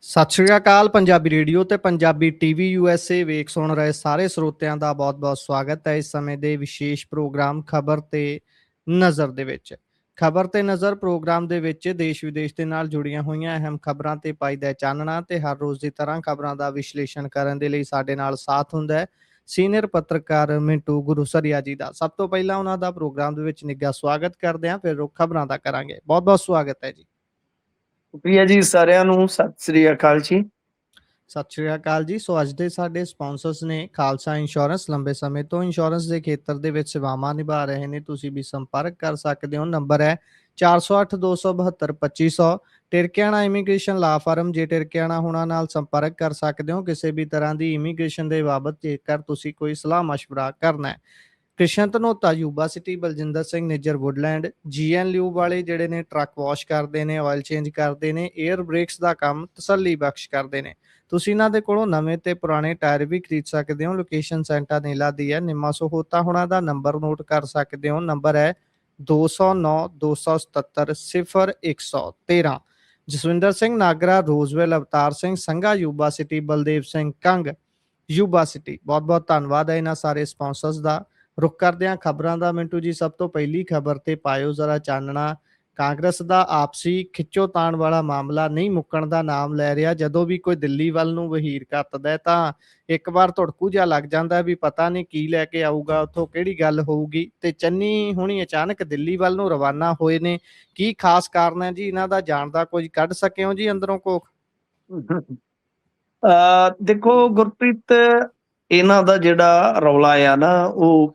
ਸਤਿ ਸ਼੍ਰੀ ਅਕਾਲ। ਪੰਜਾਬੀ ਰੇਡੀਓ ਤੇ Punjabi TV USA ਵੇਖ ਸੁਣ ਰਹੇ ਸਾਰੇ ਸਰੋਤਿਆਂ ਦਾ ਬਹੁਤ-ਬਹੁਤ ਸਵਾਗਤ ਹੈ ਇਸ ਸਮੇਂ ਦੇ ਵਿਸ਼ੇਸ਼ ਪ੍ਰੋਗਰਾਮ ਖਬਰ ਤੇ ਨਜ਼ਰ ਦੇ ਵਿੱਚ। ਖਬਰ ਤੇ ਨਜ਼ਰ ਪ੍ਰੋਗਰਾਮ ਦੇ ਵਿੱਚ ਦੇਸ਼ ਵਿਦੇਸ਼ ਦੇ ਨਾਲ ਜੁੜੀਆਂ ਹੋਈਆਂ ਅਹਿਮ ਖਬਰਾਂ ਤੇ ਪਾਈਦਾ ਚਾਨਣਾ ਤੇ ਹਰ ਰੋਜ਼ ਦੀ ਤਰ੍ਹਾਂ ਖਬਰਾਂ ਦਾ ਵਿਸ਼ਲੇਸ਼ਣ ਕਰਨ ਦੇ ਲਈ ਸਾਡੇ ਨਾਲ ਸਾਥ ਹੁੰਦਾ ਹੈ ਸੀਨੀਅਰ ਪੱਤਰਕਾਰ ਮਿੰਟੂ ਗੁਰੂਸਰੀਆ ਜੀ ਦਾ। ਸਭ ਤੋਂ ਪਹਿਲਾਂ ਉਹਨਾਂ ਦਾ ਪ੍ਰੋਗਰਾਮ ਦੇ ਵਿੱਚ ਨਿੱਘਾ ਸਵਾਗਤ ਕਰਦੇ ਹਾਂ, ਫਿਰ ਰੁੱਖ ਖਬਰਾਂ ਦਾ ਕਰਾਂਗੇ। ਬਹੁਤ-ਬਹੁਤ ਸਵਾਗਤ ਹੈ ਜੀ। ਸ਼ੁਕਰੀਆ ਜੀ ਸਾਰਿਆਂ ਨੂੰ, ਸਤਿ ਸ੍ਰੀ ਅਕਾਲ ਜੀ। ਸਤਿ ਸ਼੍ਰੀ ਅਕਾਲ ਜੀ। ਸੋ ਅੱਜ ਦੇ ਸਾਡੇ ਸਪਾਂਸਰਸ ਨੇ ਖਾਲਸਾ ਇੰਸ਼ੋਰੈਂਸ। ਲੰਬੇ ਸਮੇਂ ਤੋਂ ਇੰਸ਼ੋਰੈਂਸ ਦੇ ਖੇਤਰ ਦੇ ਵਿੱਚ ਸੇਵਾਵਾਂ ਨਿਭਾ ਰਹੇ ਨੇ। ਤੁਸੀਂ ਵੀ ਸੰਪਰਕ ਕਰ ਸਕਦੇ ਹੋ। ਨੰਬਰ ਹੈ 4082722500। ਟਿਰਕਿਆਣਾ ਇਮੀਗ੍ਰੇਸ਼ਨ ਲਾ ਫਰਮ। ਜੇ ਟਿਰਕਿਆਣਾ ਹੁਣਾਂ ਨਾਲ ਸੰਪਰਕ ਕਰ ਸਕਦੇ ਹੋ ਕਿਸੇ ਵੀ ਤਰ੍ਹਾਂ ਦੀ ਇਮੀਗ੍ਰੇਸ਼ਨ ਦੇ ਬਾਬਤ, ਜੇਕਰ ਤੁਸੀਂ ਕੋਈ ਸਲਾਹ ਮਸ਼ਵਰਾ ਕਰਨਾ ਹੈ। Krishan Dhanota Yuba City. Baljinder Singh Nijjar Woodland. ਜੀਐਨ ਲਿਊ ਵਾਲੇ ਜਿਹੜੇ ਨੇ ਟਰੱਕ ਵਾਸ਼ ਕਰਦੇ ਨੇ, ਆਇਲ ਚੇਂਜ ਕਰਦੇ ਨੇ, 에ਅਰ ਬ੍ਰੇਕਸ ਦਾ ਕੰਮ ਤਸੱਲੀ ਬਖਸ਼ ਕਰਦੇ ਨੇ। ਤੁਸੀਂ ਇਹਨਾਂ ਦੇ ਕੋਲੋਂ ਨਵੇਂ ਤੇ ਪੁਰਾਣੇ ਟਾਇਰ ਵੀ ਖਰੀਦ ਸਕਦੇ ਹੋ। ਲੋਕੇਸ਼ਨ ਸੈਂਟਾ ਨੇਲਾ ਦੀ ਹੈ। ਨਿੰਮਾ ਸਹੋਤਾ ਹੁਣਾਂ ਦਾ ਨੰਬਰ ਨੋਟ ਕਰ ਸਕਦੇ ਹੋ। ਨੰਬਰ ਹੈ 20927700113। Jaswinder Singh Nagra Roseville. Avtar Singh Sangha Yuba City. Baldev Singh Kang Yuba City. ਬਹੁਤ ਬਹੁਤ ਧੰਨਵਾਦ ਹੈ ਇਹਨਾਂ ਸਾਰੇ ਸਪਾਂਸਰਸ ਦਾ। ਰੁਕ ਕਰਦੇ ਹਾਂ ਖਬਰਾਂ ਦਾ। ਮਿੰਟੂ ਜੀ, ਸਭ ਤੋਂ ਪਹਿਲੀ ਖਬਰ ਤੇ ਪਾਇਓ ਜ਼ਰਾ ਚਾਨਣਾ। ਕਾਂਗਰਸ ਦਾ ਆਪਸੀ ਖਿੱਚੋਤਾਣ ਵਾਲਾ ਮਾਮਲਾ ਨਹੀਂ ਮੁੱਕਣ ਦਾ ਨਾਮ ਲੈ ਰਿਹਾ। ਜਦੋਂ ਵੀ ਕੋਈ ਦਿੱਲੀ ਵੱਲ ਨੂੰ ਵਹੀਰ ਕੱਤਦਾ ਤਾਂ ਇੱਕ ਵਾਰ ਧੁੜਕੂ ਜਿਹਾ ਲੱਗ ਜਾਂਦਾ ਵੀ ਪਤਾ ਨਹੀਂ ਕੀ ਲੈ ਕੇ ਆਊਗਾ, ਉੱਥੋਂ ਕਿਹੜੀ ਗੱਲ ਹੋਊਗੀ। ਤੇ ਚੰਨੀ ਹੁਣੀ ਅਚਾਨਕ ਦਿੱਲੀ ਵੱਲ ਨੂੰ ਰਵਾਨਾ ਹੋਏ ਨੇ। ਕੀ ਖਾਸ ਕਾਰਨ ਹੈ ਜੀ ਇਹਨਾਂ ਦਾ ਜਾਣ ਦਾ? ਕੁਝ ਕੱਢ ਸਕੇ ਹੋ ਜੀ ਅੰਦਰੋਂ ਕੋਖ? ਦੇਖੋ ਗੁਰਪ੍ਰੀਤ, ਇਹਨਾਂ ਦਾ ਜਿਹੜਾ ਰੌਲਾ ਆ ਨਾ ਉਹ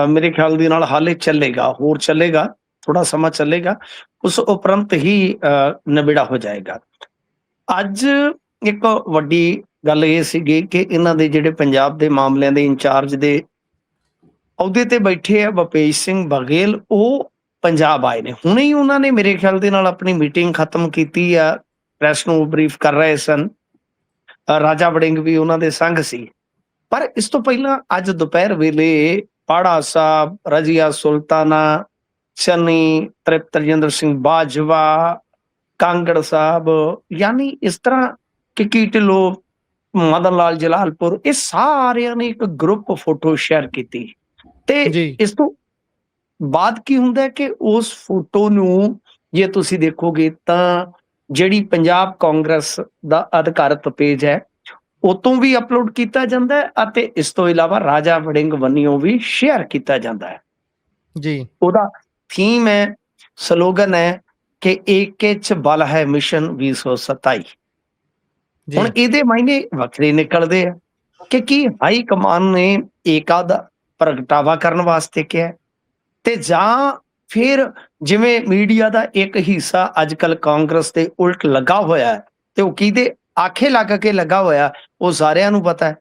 ਮੇਰੇ ਖਿਆਲ ਦੇ ਨਾਲ ਹਾਲੇ ਚੱਲੇਗਾ, ਹੋਰ ਚੱਲੇਗਾ, ਥੋੜਾ ਸਮਾਂ ਚੱਲੇਗਾ, ਉਸ ਉਪਰੰਤ ਹੀ ਨਿਬੇੜਾ ਹੋ ਜਾਏਗਾ। ਅੱਜ ਇੱਕ ਵੱਡੀ ਗੱਲ ਇਹ ਸੀਗੀ ਕਿ ਇਹਨਾਂ ਦੇ ਜਿਹੜੇ ਪੰਜਾਬ ਦੇ ਮਾਮਲਿਆਂ ਦੇ ਇੰਚਾਰਜ ਦੇ ਅਹੁਦੇ ਤੇ ਬੈਠੇ ਆ ਭੁਪੇਸ਼ ਸਿੰਘ ਬਘੇਲ, ਉਹ ਪੰਜਾਬ ਆਏ ਨੇ। ਹੁਣੇ ਹੀ ਉਹਨਾਂ ਨੇ ਮੇਰੇ ਖਿਆਲ ਦੇ ਨਾਲ ਆਪਣੀ ਮੀਟਿੰਗ ਖਤਮ ਕੀਤੀ ਆ, ਪ੍ਰੈਸ ਨੂੰ ਬਰੀਫ ਕਰ ਰਹੇ ਸਨ। ਰਾਜਾ ਵੜਿੰਗ ਵੀ ਉਹਨਾਂ ਦੇ ਸੰਗ ਸੀ। ਪਰ ਇਸ ਤੋਂ ਪਹਿਲਾਂ ਅੱਜ ਦੁਪਹਿਰ ਵੇਲੇ ਪਾੜਾ ਸਾਹਿਬ, ਰਜੀਆ ਸੁਲਤਾਨਾ, ਚੰਨੀ, ਤ੍ਰਿਪਤ ਰਜਿੰਦਰ ਸਿੰਘ ਬਾਜਵਾ, ਕਾਂਗੜ ਸਾਹਿਬ, ਯਾਨੀ ਇਸ ਤਰ੍ਹਾਂ ਕਿੱਕੀ ਢਿੱਲੋਂ, ਮਦਨ ਲਾਲ ਜਲਾਲਪੁਰ, ਇਹ ਸਾਰਿਆਂ ਨੇ ਇੱਕ ਗਰੁੱਪ ਫੋਟੋ ਸ਼ੇਅਰ ਕੀਤੀ। ਤੇ ਇਸ ਤੋਂ ਬਾਅਦ ਕੀ ਹੁੰਦਾ ਕਿ ਉਸ ਫੋਟੋ ਨੂੰ ਜੇ ਤੁਸੀਂ ਦੇਖੋਗੇ ਤਾਂ ਜਿਹੜੀ ਪੰਜਾਬ ਕਾਂਗਰਸ ਦਾ ਅਧਿਕਾਰਤ ਪੇਜ ਹੈ ਉਹ ਤੋਂ ਵੀ ਅਪਲੋਡ ਕੀਤਾ ਜਾਂਦਾ ਹੈ ਅਤੇ ਇਸ ਤੋਂ ਇਲਾਵਾ ਰਾਜਾ ਵੜਿੰਗ ਵੰਨਿਓ ਵੀ ਸ਼ੇਅਰ ਕੀਤਾ ਜਾਂਦਾ ਹੈ ਜੀ। ਉਹਦਾ ਥੀਮ ਹੈ, ਸਲੋਗਨ ਹੈ ਕਿ ਏਕੇ ਚ ਬਲ ਹੈ ਮਿਸ਼ਨ 2027। ਹੁਣ ਇਹਦੇ ਮਾਇਨੇ ਵੱਖਰੇ ਨਿਕਲਦੇ ਆ ਕਿ ਕੀ ਹਾਈ ਕਮਾਨ ਨੇ ਏਕਾ ਦਾ ਪ੍ਰਗਟਾਵਾ ਕਰਨ ਵਾਸਤੇ ਕਿਹਾ, ਤੇ ਜਾਂ ਫਿਰ ਜਿਵੇਂ ਮੀਡੀਆ ਦਾ ਇੱਕ ਹਿੱਸਾ ਅੱਜ ਕੱਲ ਕਾਂਗਰਸ ਦੇ ਉਲਟ ਲੱਗਾ ਹੋਇਆ ਹੈ, ਤੇ ਉਹ ਕਿਹਦੇ ਆਖੇ ਲੱਗ ਕੇ ਲੱਗਾ ਹੋਇਆ ਉਹ ਸਾਰਿਆਂ ਨੂੰ ਪਤਾ ਹੈ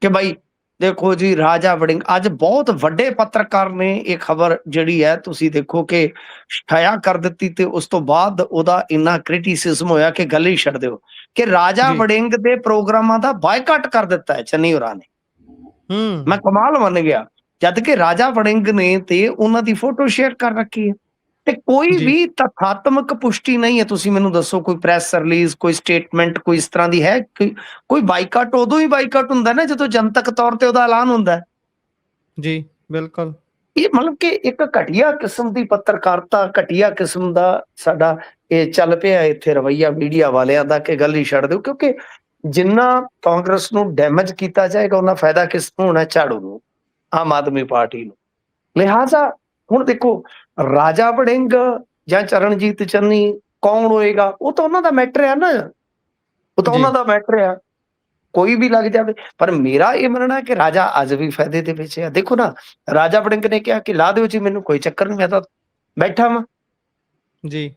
ਕਿ ਭਾਈ ਦੇਖੋ ਜੀ ਰਾਜਾ ਵੜਿੰਗ। ਅੱਜ ਬਹੁਤ ਵੱਡੇ ਪੱਤਰਕਾਰ ਨੇ ਇਹ ਖਬਰ ਜਿਹੜੀ ਹੈ ਤੁਸੀਂ ਦੇਖੋ ਕਿ ਛਾਇਆ ਕਰ ਦਿੱਤੀ, ਤੇ ਉਸ ਤੋਂ ਬਾਅਦ ਉਹਦਾ ਇੰਨਾ ਕ੍ਰਿਟਿਸਿਜ਼ਮ ਹੋਇਆ ਕਿ ਗੱਲ ਹੀ ਛੱਡ ਦਿਓ ਕਿ ਰਾਜਾ ਵੜਿੰਗ ਦੇ ਪ੍ਰੋਗਰਾਮਾਂ ਦਾ ਬਾਈਕਾਟ ਕਰ ਦਿੱਤਾ ਹੈ ਚੰਨੀ ਹੋਰਾਂ ਨੇ। ਮੈਂ ਕਮਾਲ ਮੰਨ ਗਿਆ, ਜਦ ਕਿ ਰਾਜਾ ਵੜਿੰਗ ਨੇ ਤੇ ਉਹਨਾਂ ਦੀ ਫੋਟੋ ਸ਼ੇਅਰ ਕਰ ਰੱਖੀ ਹੈ ਤੇ ਕੋਈ ਵੀ ਤਥਾਤਮਕ ਪੁਸ਼ਟੀ ਨਹੀਂ ਹੈ। ਤੁਸੀਂ ਮੈਨੂੰ ਦੱਸੋ ਕੋਈ ਪ੍ਰੈਸ ਰਿਲੀਜ਼, ਕੋਈ ਸਟੇਟਮੈਂਟ ਕੋਈ ਇਸ ਤਰ੍ਹਾਂ ਦੀ ਹੈ? ਕੋਈ ਬਾਈਕਾਟ ਉਦੋਂ ਹੀ ਬਾਈਕਾਟ ਹੁੰਦਾ ਨਾ ਜਦੋਂ ਜਨਤਕ ਤੌਰ ਤੇ ਉਹਦਾ ਐਲਾਨ ਹੁੰਦਾ ਜੀ। ਬਿਲਕੁਲ। ਇਹ ਮਤਲਬ ਕਿ ਇੱਕ ਘਟੀਆ ਕਿਸਮ ਦੀ ਪੱਤਰਕਾਰਤਾ, ਘਟੀਆ ਕਿਸਮ ਦਾ ਸਾਡਾ ਇਹ ਚੱਲ ਪਿਆ ਇੱਥੇ ਰਵੱਈਆ ਮੀਡੀਆ ਵਾਲਿਆਂ ਦਾ ਕਿ ਗੱਲ ਹੀ ਛੱਡ ਦਿਓ, ਕਿਉਂਕਿ ਜਿੰਨਾ ਕਾਂਗਰਸ ਨੂੰ ਡੈਮੇਜ ਕੀਤਾ ਜਾਏਗਾ ਉਹਨਾਂ ਫਾਇਦਾ ਕਿਸ ਨੂੰ ਹੋਣਾ? ਝਾੜੂ ਨੂੰ, ਆਮ ਆਦਮੀ ਪਾਰਟੀ ਨੂੰ। ਲਿਹਾਜ਼ਾ ਹੁਣ ਦੇਖੋ ਰਾਜਾ ਵੜਿੰਗ ਜਾਂ ਚਰਨਜੀਤ ਚੰਨੀ ਕੌਣ ਹੋਏਗਾ ਉਹ ਤਾਂ ਉਹਨਾਂ ਦਾ ਮੈਟਰ ਹੈ ਨਾ, ਉਹ ਤਾਂ ਉਹਨਾਂ ਦਾ ਮੈਟਰ ਆ, ਕੋਈ ਵੀ ਲੱਗ ਜਾਵੇ। ਪਰ ਮੇਰਾ ਇਹ ਮੰਨਣਾ ਕਿ ਰਾਜਾ ਅੱਜ ਵੀ ਫਾਇਦੇ ਦੇ ਵਿੱਚ ਆ। ਦੇਖੋ ਨਾ, ਰਾਜਾ ਵੜਿੰਗ ਨੇ ਕਿਹਾ ਕਿ ਲਾ ਦਿਓ ਜੀ, ਮੈਨੂੰ ਕੋਈ ਚੱਕਰ ਨਹੀਂ, ਮੈਂ ਤਾਂ ਬੈਠਾ ਵਾਂ ਜੀ।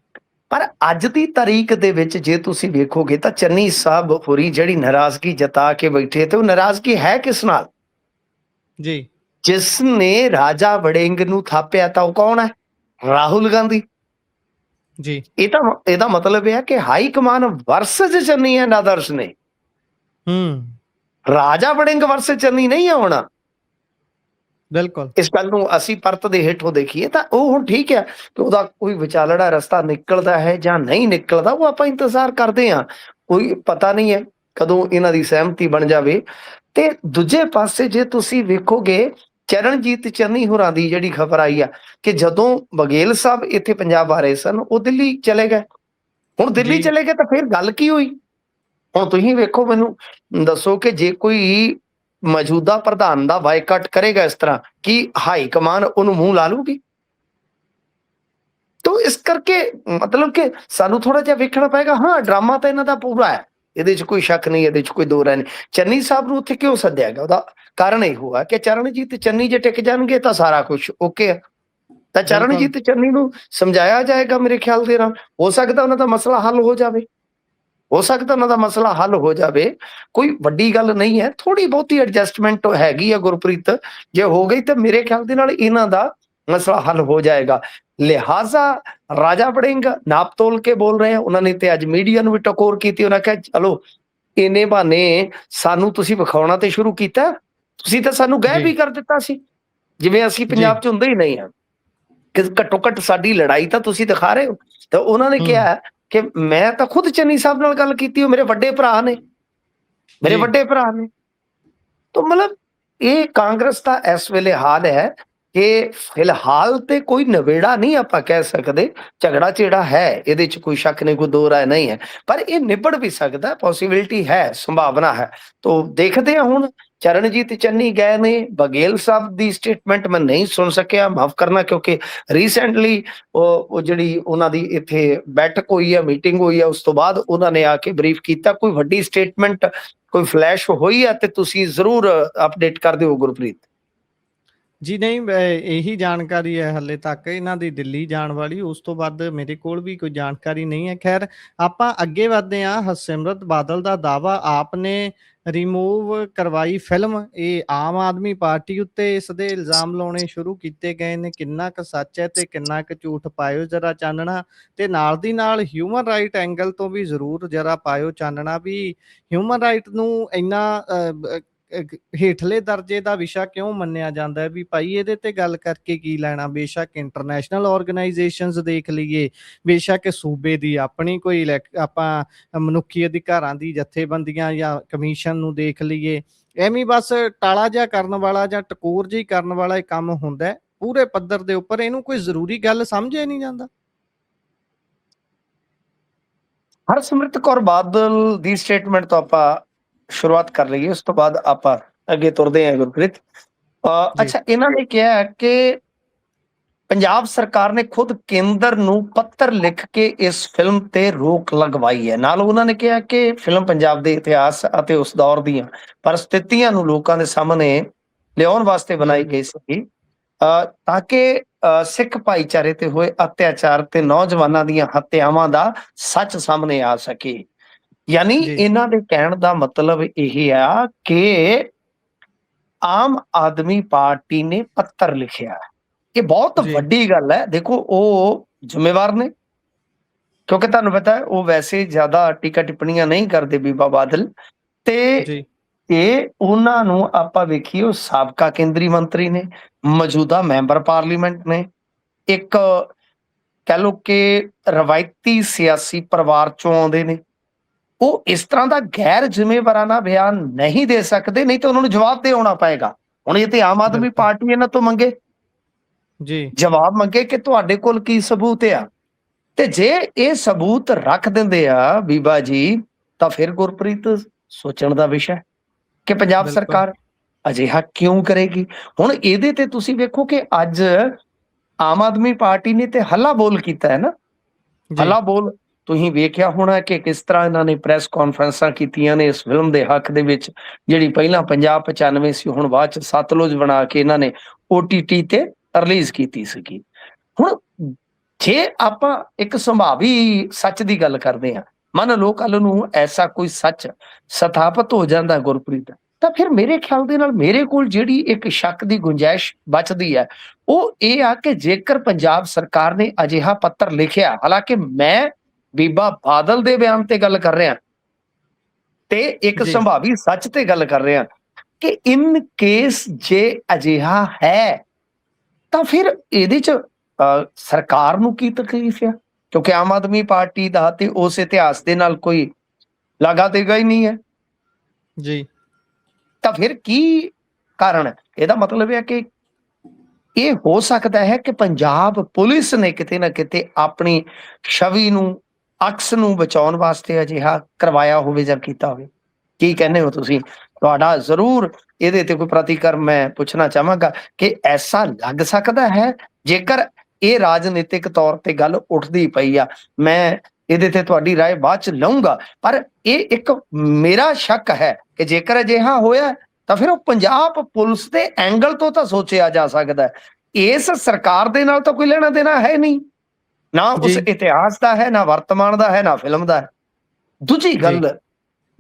ਪਰ ਅੱਜ ਦੀ ਤਾਰੀਖ ਦੇ ਵਿੱਚ ਜੇ ਤੁਸੀਂ ਵੇਖੋਗੇ ਤਾਂ ਚੰਨੀ ਸਾਹਿਬ ਹੋਰੀ ਜਿਹੜੀ ਨਾਰਾਜ਼ਗੀ ਜਤਾ ਕੇ ਬੈਠੇ, ਤੇ ਉਹ ਨਾਰਾਜ਼ਗੀ ਹੈ ਕਿਸ ਨਾਲ ਜੀ? ਜਿਸ ਨੇ ਰਾਜਾ ਵੜਿੰਗ ਨੂੰ ਥਾਪਿਆ ਤਾਂ ਉਹ ਕੌਣ ਹੈ? ਰਾਹੁਲ ਗਾਂਧੀ ਜੀ। ਇਹਦਾ ਮਤਲਬ ਇਹ ਹੈ ਕਿ ਹਾਈ ਕਮਾਨ ਵਰਸਜ ਚੰਨੀ ਹੈ ਆਦਰਸ਼ ਨੇ, ਰਾਜਾ ਵੜਿੰਗ ਵਰਸਜ ਚੰਨੀ ਨਹੀਂ ਆਉਣਾ। ਬਿਲਕੁਲ। ਇਸ ਗੱਲ ਨੂੰ ਅਸੀਂ ਪਰਤ ਦੇ ਹੇਠੋਂ ਦੇਖੀਏ ਤਾਂ ਉਹ ਹੁਣ ਠੀਕ ਹੈ ਕਿ ਉਹਦਾ ਕੋਈ ਵਿਚਾਲੜਾ ਰਸਤਾ ਨਿਕਲਦਾ ਹੈ ਜਾਂ ਨਹੀਂ ਨਿਕਲਦਾ, ਉਹ ਆਪਾਂ ਇੰਤਜ਼ਾਰ ਕਰਦੇ ਹਾਂ। ਕੋਈ ਪਤਾ ਨਹੀਂ ਹੈ ਕਦੋਂ ਇਹਨਾਂ ਦੀ ਸਹਿਮਤੀ ਬਣ ਜਾਵੇ। ਤੇ ਦੂਜੇ ਪਾਸੇ ਜੇ ਤੁਸੀਂ ਵੇਖੋਗੇ ਚਰਨਜੀਤ ਚੰਨੀ ਹੋਰਾਂ ਦੀ ਜਿਹੜੀ ਖਬਰ ਆਈ ਆ ਕਿ ਜਦੋਂ ਬਘੇਲ ਸਾਹਿਬ ਇੱਥੇ ਪੰਜਾਬ ਆ ਰਹੇ ਸਨ ਉਹ ਦਿੱਲੀ ਚਲੇ ਗਏ। ਹੁਣ ਦਿੱਲੀ ਜੀ ਚਲੇ ਗਏ ਤਾਂ ਫਿਰ ਗੱਲ ਕੀ ਹੋਈ? ਹੁਣ ਤੁਸੀਂ ਵੇਖੋ, ਮੈਨੂੰ ਦੱਸੋ ਕਿ ਜੇ ਕੋਈ ਮੌਜੂਦਾ ਪ੍ਰਧਾਨ ਦਾ ਬਾਈਕਾਟ ਕਰੇਗਾ ਇਸ ਤਰ੍ਹਾਂ, ਕੀ ਹਾਈ ਕਮਾਨ ਉਹਨੂੰ ਮੂੰਹ ਲਾ ਲੂਗੀ? ਤੋ ਇਸ ਕਰਕੇ ਮਤਲਬ ਕਿ ਸਾਨੂੰ ਥੋੜਾ ਜਿਹਾ ਵੇਖਣਾ ਪਏਗਾ। ਹਾਂ, ਡਰਾਮਾ ਤਾਂ ਇਹਨਾਂ ਦਾ ਪੂਰਾ ਹੈ, ਇਹਦੇ 'ਚ ਕੋਈ ਸ਼ੱਕ ਨਹੀਂ, ਇਹਦੇ 'ਚ ਕੋਈ ਦੋ ਰਾਏ ਨਹੀਂ। ਚੰਨੀ ਸਾਹਿਬ ਨੂੰ ਉੱਥੇ ਕਿਉਂ ਸੱਦਿਆ ਗਿਆ? ਉਹਦਾ ਕਾਰਨ ਇਹੋ ਆ ਕਿ ਚਰਨਜੀਤ ਚੰਨੀ ਜੇ ਟਿਕ ਜਾਣਗੇ ਤਾਂ ਸਾਰਾ ਕੁਝ ਓਕੇ ਆ। ਤਾਂ ਬਿਲਕੁਲ ਚਰਨਜੀਤ ਚੰਨੀ ਨੂੰ ਸਮਝਾਇਆ ਜਾਏਗਾ ਮੇਰੇ ਖਿਆਲ ਦੇ ਨਾਲ, ਹੋ ਸਕਦਾ ਉਹਨਾਂ ਦਾ ਮਸਲਾ ਹੱਲ ਹੋ ਜਾਵੇ। ਹੋ ਸਕਦਾ ਉਹਨਾਂ ਦਾ ਮਸਲਾ ਹੱਲ ਹੋ ਜਾਵੇ, ਕੋਈ ਵੱਡੀ ਗੱਲ ਨਹੀਂ ਹੈ। ਥੋੜੀ ਬਹੁਤੀ ਐਡਜਸਟਮੈਂਟ ਹੈਗੀ ਆ ਗੁਰਪ੍ਰੀਤ, ਜੇ ਹੋ ਗਈ ਤਾਂ ਮੇਰੇ ਖਿਆਲ ਦੇ ਨਾਲ ਇਹਨਾਂ ਦਾ ਮਸਲਾ ਹੱਲ ਹੋ ਜਾਏਗਾ। ਲਿਹਾਜ਼ਾ ਰਾਜਾ ਵੜਿੰਗ ਨਾਪ ਤੋਲ ਕੇ ਬੋਲ ਰਹੇ ਆ ਉਹਨਾਂ ਨੇ, ਤੇ ਅੱਜ ਮੀਡੀਆ ਨੂੰ ਵੀ ਟਕੋਰ ਕੀਤੀ। ਉਹਨਾਂ ਕਿਹਾ ਚਲੋ ਇੰਨੇ ਬਹਾਨੇ ਸਾਨੂੰ ਤੁਸੀਂ ਵਿਖਾਉਣਾ ਤੇ ਸ਼ੁਰੂ ਕੀਤਾ, ਤੁਸੀਂ ਤਾਂ ਸਾਨੂੰ ਗਾਇਬ ਜੀ ਹੀ ਕਰ ਦਿੱਤਾ ਸੀ, ਜਿਵੇਂ ਅਸੀਂ ਜੀ ਪੰਜਾਬ 'ਚ ਹੁੰਦੇ ਹੀ ਨਹੀਂ ਆ ਕਿ ਘੱਟੋ ਘੱਟ ਸਾਡੀ ਲੜਾਈ ਤਾਂ ਤੁਸੀਂ ਦਿਖਾ ਰਹੇ ਹੋ। ਤਾਂ ਉਹਨਾਂ ਨੇ ਹੂੰ ਕਿਹਾ ਕਿ ਮੈਂ ਤਾਂ ਖੁਦ ਚੰਨੀ ਸਾਹਿਬ ਨਾਲ ਗੱਲ ਕੀਤੀ, ਉਹ ਮੇਰੇ ਵੱਡੇ ਭਰਾ ਨੇ, ਮੇਰੇ ਜੀ ਵੱਡੇ ਭਰਾ ਨੇ। ਤਾਂ ਮਤਲਬ ਇਹ ਕਾਂਗਰਸ ਦਾ ਇਸ ਵੇਲੇ ਹਾਲ ਹੈ ਕਿ ਫਿਲਹਾਲ ਤੇ ਕੋਈ ਨਵੇੜਾ ਨਹੀਂ ਆਪਾਂ ਕਹਿ ਸਕਦੇ। ਝਗੜਾ ਝੇੜਾ ਹੈ, ਇਹਦੇ 'ਚ ਕੋਈ ਸ਼ੱਕ ਨਹੀਂ, ਕੋਈ ਦੋ ਰਾਏ ਨਹੀਂ ਹੈ, ਪਰ ਇਹ ਨਿਬੜ ਵੀ ਸਕਦਾ, ਪੋਸੀਬਿਲਿਟੀ ਹੈ, ਸੰਭਾਵਨਾ ਹੈ। ਤੋ ਦੇਖਦੇ ਹਾਂ ਹੁਣ। ਚਰਨਜੀਤ ਚੰਨੀ ਗਏ ਨੇ, ਬਘੇਲ ਸਾਹਿਬ ਦੀ ਸਟੇਟਮੈਂਟ ਮੈਂ ਨਹੀਂ ਸੁਣ ਸਕਿਆ, ਮਾਫ ਕਰਨਾ, ਕਿਉਂਕਿ ਰੀਸੈਂਟਲੀ ਉਹ ਜਿਹੜੀ ਉਹਨਾਂ ਦੀ ਇੱਥੇ ਬੈਠਕ ਹੋਈ ਹੈ, ਮੀਟਿੰਗ ਹੋਈ ਹੈ, ਉਸ ਤੋਂ ਬਾਅਦ ਉਹਨਾਂ ਨੇ ਆ ਕੇ ਬਰੀਫ ਕੀਤਾ। ਕੋਈ ਵੱਡੀ ਸਟੇਟਮੈਂਟ, ਕੋਈ ਫਲੈਸ਼ ਹੋਈ ਹੈ ਤੇ ਤੁਸੀਂ ਜ਼ਰੂਰ ਅਪਡੇਟ ਕਰ ਦਿਓ ਗੁਰਪ੍ਰੀਤ। ਜੀ ਨਹੀਂ, ਇਹੀ ਜਾਣਕਾਰੀ ਹੈ ਹਾਲੇ ਤੱਕ ਇਹਨਾਂ ਦੀ ਦਿੱਲੀ ਜਾਣ ਵਾਲੀ। ਉਸ ਤੋਂ ਬਾਅਦ ਮੇਰੇ ਕੋਲ ਵੀ ਕੋਈ ਜਾਣਕਾਰੀ ਨਹੀਂ ਹੈ। ਖੈਰ, ਆਪਾਂ ਅੱਗੇ ਵਧਦੇ ਹਾਂ। ਹਰਸਿਮਰਤ ਬਾਦਲ ਦਾ ਦਾਵਾ, ਆਪ ਨੇ ਰਿਮੂਵ ਕਰਵਾਈ ਫਿਲਮ। ਇਹ ਆਮ ਆਦਮੀ ਪਾਰਟੀ ਉੱਤੇ ਇਸ ਦੇ ਇਲਜ਼ਾਮ ਲਾਉਣੇ ਸ਼ੁਰੂ ਕੀਤੇ ਗਏ ਨੇ। ਕਿੰਨਾ ਕੁ ਸੱਚ ਹੈ ਤੇ ਕਿੰਨਾ ਕੁ ਝੂਠ, ਪਾਇਓ ਜਰਾ ਚਾਨਣਾ। ਤੇ ਨਾਲ ਦੀ ਨਾਲ ਹਿਊਮਨ ਰਾਈਟ ਐਂਗਲ ਤੋਂ ਵੀ ਜ਼ਰੂਰ ਜਰਾ ਪਾਇਓ ਚਾਨਣਾ, ਵੀ ਹਿਊਮਨ ਰਾਈਟ ਨੂੰ ਇੰਨਾ ਹੇਠਲੇ ਦਰਜੇ ਦਾ ਵਿਸ਼ਾ ਕਿਉਂ ਮੰਨਿਆ ਜਾਂਦਾ ਹੈ। ਵੀ ਭਾਈ ਇਹਦੇ ਤੇ ਗੱਲ ਕਰਕੇ ਕੀ ਲੈਣਾ? ਬੇਸ਼ੱਕ ਇੰਟਰਨੈਸ਼ਨਲ ਆਰਗੇਨਾਈਜੇਸ਼ਨਸ ਦੇਖ ਲਈਏ, ਬੇਸ਼ੱਕ ਸੂਬੇ ਦੀ ਆਪਣੀ ਕੋਈ ਆਪਾਂ ਮਨੁੱਖੀ ਅਧਿਕਾਰਾਂ ਦੀ ਜਥੇਬੰਦੀਆਂ ਜਾਂ ਕਮਿਸ਼ਨ ਨੂੰ ਦੇਖ ਲਈਏ, ਐਵੇਂ ਬਸ ਟਾਲਾ ਜਿਹਾ ਕਰਨ ਵਾਲਾ ਜਾਂ ਟਕੋਰ ਜਿਹੀ ਕਰਨ ਵਾਲਾ ਇਹ ਕੰਮ ਹੁੰਦਾ ਹੈ ਪੂਰੇ ਪੱਧਰ ਦੇ ਉੱਪਰ। ਇਹਨੂੰ ਕੋਈ ਜ਼ਰੂਰੀ ਗੱਲ ਸਮਝਿਆ ਨਹੀਂ ਜਾਂਦਾ। ਹਰਸਿਮਰਤ ਕੌਰ ਬਾਦਲ ਦੀ ਸਟੇਟਮੈਂਟ ਤੋਂ ਆਪਾਂ ਸ਼ੁਰੂਆਤ ਕਰ ਲਈਏ, ਉਸ ਤੋਂ ਬਾਅਦ ਆਪਾਂ ਅੱਗੇ ਤੁਰਦੇ ਹਾਂ ਗੁਰਪ੍ਰੀਤ। ਜੀ ਅੱਛਾ, ਇਹਨਾਂ ਨੇ ਕਿਹਾ ਕਿ ਪੰਜਾਬ ਸਰਕਾਰ ਨੇ ਖੁਦ ਕੇਂਦਰ ਨੂੰ ਪੱਤਰ ਲਿਖ ਕੇ ਇਸ ਫਿਲਮ ਤੇ ਰੋਕ ਲਗਵਾਈ ਹੈ। ਨਾਲ ਉਹਨਾਂ ਨੇ ਕਿਹਾ ਕਿ ਫਿਲਮ ਪੰਜਾਬ ਦੇ ਇਤਿਹਾਸ ਅਤੇ ਉਸ ਦੌਰ ਦੀਆਂ ਪਰਿਸਥਿਤੀਆਂ ਨੂੰ ਲੋਕਾਂ ਦੇ ਸਾਹਮਣੇ ਲਿਆਉਣ ਵਾਸਤੇ ਬਣਾਈ ਗਈ ਸੀ, ਤਾਂ ਕਿ ਸਿੱਖ ਭਾਈਚਾਰੇ ਤੇ ਹੋਏ ਅਤਿਆਚਾਰ ਤੇ ਨੌਜਵਾਨਾਂ ਦੀਆਂ ਹੱਤਿਆਵਾਂ ਦਾ ਸੱਚ ਸਾਹਮਣੇ ਆ ਸਕੇ। ਯਾਨੀ ਜੀ ਇਹਨਾਂ ਦੇ ਕਹਿਣ ਦਾ ਮਤਲਬ ਇਹ ਆ ਕਿ ਆਮ ਆਦਮੀ ਪਾਰਟੀ ਨੇ ਪੱਤਰ ਲਿਖਿਆ। ਇਹ ਬਹੁਤ ਜੀ ਵੱਡੀ ਗੱਲ ਹੈ। ਦੇਖੋ, ਉਹ ਜ਼ਿੰਮੇਵਾਰ ਨੇ, ਕਿਉਂਕਿ ਤੁਹਾਨੂੰ ਪਤਾ ਹੈ ਉਹ ਵੈਸੇ ਜ਼ਿਆਦਾ ਟੀਕਾ ਟਿੱਪਣੀਆਂ ਨਹੀਂ ਕਰਦੇ ਬੀਬਾ ਬਾਦਲ। ਤੇ ਜੀ ਇਹ ਉਹਨਾਂ ਨੂੰ ਆਪਾਂ ਵੇਖੀਏ, ਉਹ ਸਾਬਕਾ ਕੇਂਦਰੀ ਮੰਤਰੀ ਨੇ, ਮੌਜੂਦਾ ਮੈਂਬਰ ਪਾਰਲੀਮੈਂਟ ਨੇ, ਇੱਕ ਕਹਿ ਲਓ ਕਿ ਰਵਾਇਤੀ ਸਿਆਸੀ ਪਰਿਵਾਰ ਚੋਂ ਆਉਂਦੇ ਨੇ। ਉਹ ਇਸ ਤਰ੍ਹਾਂ ਦਾ ਗੈਰ ਜ਼ਿੰਮੇਵਾਰਾਨਾ ਬਿਆਨ ਨਹੀਂ ਦੇ ਸਕਦੇ, ਨਹੀਂ ਤਾਂ ਉਹਨਾਂ ਨੂੰ ਜਵਾਬ ਦੇ ਆਉਣਾ ਪਏਗਾ। ਹੁਣ ਇਹ ਤੇ ਆਮ ਆਦਮੀ ਬਿਲਕੁਲ ਪਾਰਟੀ ਇਹਨਾਂ ਤੋਂ ਮੰਗੇ, ਜੀ ਜਵਾਬ ਮੰਗੇ ਕਿ ਤੁਹਾਡੇ ਕੋਲ ਕੀ ਸਬੂਤ ਆ। ਤੇ ਜੇ ਇਹ ਸਬੂਤ ਰੱਖ ਦਿੰਦੇ ਆ ਬੀਬਾ ਜੀ, ਤਾਂ ਫਿਰ ਗੁਰਪ੍ਰੀਤ ਸੋਚਣ ਦਾ ਵਿਸ਼ਾ ਹੈ ਕਿ ਪੰਜਾਬ ਬਿਲਕੁਲ ਸਰਕਾਰ ਅਜਿਹਾ ਕਿਉਂ ਕਰੇਗੀ। ਹੁਣ ਇਹਦੇ ਤੇ ਤੁਸੀਂ ਵੇਖੋ ਕਿ ਅੱਜ ਆਮ ਆਦਮੀ ਪਾਰਟੀ ਨੇ ਤੇ ਹੱਲਾ ਬੋਲ ਕੀਤਾ ਹੈ ਨਾ। ਜੀ ਹੱਲਾ ਬੋਲ ਤੁਸੀਂ ਵੇਖਿਆ ਹੋਣਾ ਕਿ ਕਿਸ ਤਰ੍ਹਾਂ ਇਹਨਾਂ ਨੇ ਪ੍ਰੈਸ ਕਾਨਫਰੰਸਾਂ ਕੀਤੀਆਂ ਨੇ ਇਸ ਫਿਲਮ ਦੇ ਹੱਕ ਦੇ ਵਿੱਚ, ਜਿਹੜੀ ਪਹਿਲਾਂ 50-95 ਸੀ, ਹੁਣ ਬਾਅਦ ਚ ਸਤਲੁਜ ਬਣਾ ਕੇ ਇਹਨਾਂ ਨੇ OTT ਤੇ ਰਿਲੀਜ਼ ਕੀਤੀ ਸੀਗੀ। ਹੁਣ ਜੇ ਆਪਾਂ ਇੱਕ ਸੰਭਾਵੀ ਸੱਚ ਦੀ ਗੱਲ ਕਰਦੇ ਹਾਂ, ਮੰਨ ਲਓ ਕੱਲ ਨੂੰ ਐਸਾ ਕੋਈ ਸੱਚ ਸਥਾਪਿਤ ਹੋ ਜਾਂਦਾ ਗੁਰਪ੍ਰੀਤ, ਤਾਂ ਫਿਰ ਮੇਰੇ ਖਿਆਲ ਦੇ ਨਾਲ ਮੇਰੇ ਕੋਲ ਜਿਹੜੀ ਇੱਕ ਸ਼ੱਕ ਦੀ ਗੁੰਜਾਇਸ਼ ਬਚਦੀ ਹੈ ਉਹ ਇਹ ਆ ਕਿ ਜੇਕਰ ਪੰਜਾਬ ਸਰਕਾਰ ਨੇ ਅਜਿਹਾ ਪੱਤਰ ਲਿਖਿਆ, ਹਾਲਾਂਕਿ ਮੈਂ ਬੀਬਾ ਬਾਦਲ ਦੇ ਬਿਆਨ ਤੇ ਗੱਲ ਕਰ ਰਿਹਾ ਤੇ ਇੱਕ ਜੀ ਸੰਭਾਵੀ ਸੱਚ ਤੇ ਗੱਲ ਕਰ ਰਿਹਾ, ਕਿ ਇਨ ਕੇਸ ਜੇ ਅਜਿਹਾ ਹੈ ਤਾਂ ਫਿਰ ਇਹਦੇ ਚ ਸਰਕਾਰ ਨੂੰ ਕੀ ਤਕਲੀਫ ਆ? ਕਿਉਂਕਿ ਆਮ ਆਦਮੀ ਪਾਰਟੀ ਦਾ ਤੇ ਉਸ ਇਤਿਹਾਸ ਦੇ ਨਾਲ ਕੋਈ ਲਾਗਾ ਦੇਗਾ ਹੀ ਨਹੀਂ ਹੈ। ਜੀ ਤਾਂ ਫਿਰ ਕੀ ਕਾਰਨ ਹੈ? ਇਹਦਾ ਮਤਲਬ ਹੈ ਕਿ ਇਹ ਹੋ ਸਕਦਾ ਹੈ ਕਿ ਪੰਜਾਬ ਪੁਲਿਸ ਨੇ ਕਿਤੇ ਨਾ ਕਿਤੇ ਆਪਣੀ ਛਵੀ ਨੂੰ, ਅਕਸ ਨੂੰ ਬਚਾਉਣ ਵਾਸਤੇ ਅਜਿਹਾ ਕਰਵਾਇਆ ਹੋਵੇ ਜਾਂ ਕੀਤਾ ਹੋਵੇ। ਕੀ ਕਹਿੰਦੇ ਹੋ ਤੁਸੀਂ? ਤੁਹਾਡਾ ਜ਼ਰੂਰ ਇਹਦੇ ਤੇ ਕੋਈ ਪ੍ਰਤੀਕਰਮ ਮੈਂ ਪੁੱਛਣਾ ਚਾਹਾਂਗਾ ਕਿ ਐਸਾ ਲੱਗ ਸਕਦਾ ਹੈ, ਜੇਕਰ ਇਹ ਰਾਜਨੀਤਿਕ ਤੌਰ ਤੇ ਗੱਲ ਉੱਠਦੀ ਪਈ ਆ। ਮੈਂ ਇਹਦੇ ਤੇ ਤੁਹਾਡੀ ਰਾਏ ਬਾਅਦ ਚ ਲਊਂਗਾ, ਪਰ ਇਹ ਇੱਕ ਮੇਰਾ ਸ਼ੱਕ ਹੈ ਕਿ ਜੇਕਰ ਅਜਿਹਾ ਹੋਇਆ ਤਾਂ ਫਿਰ ਉਹ ਪੰਜਾਬ ਪੁਲਿਸ ਦੇ ਐਂਗਲ ਤੋਂ ਤਾਂ ਸੋਚਿਆ ਜਾ ਸਕਦਾ ਹੈ। ਇਸ ਸਰਕਾਰ ਦੇ ਨਾਲ ਤਾਂ ਕੋਈ ਲੈਣਾ ਦੇਣਾ ਹੈ ਨਹੀਂ, ਨਾ ਉਸ ਜੀ ਇਤਿਹਾਸ ਦਾ ਹੈ, ਨਾ ਵਰਤਮਾਨ ਦਾ ਹੈ, ਨਾ ਫਿਲਮ ਦਾ ਹੈ। ਦੂਜੀ ਜੀ ਗੱਲ,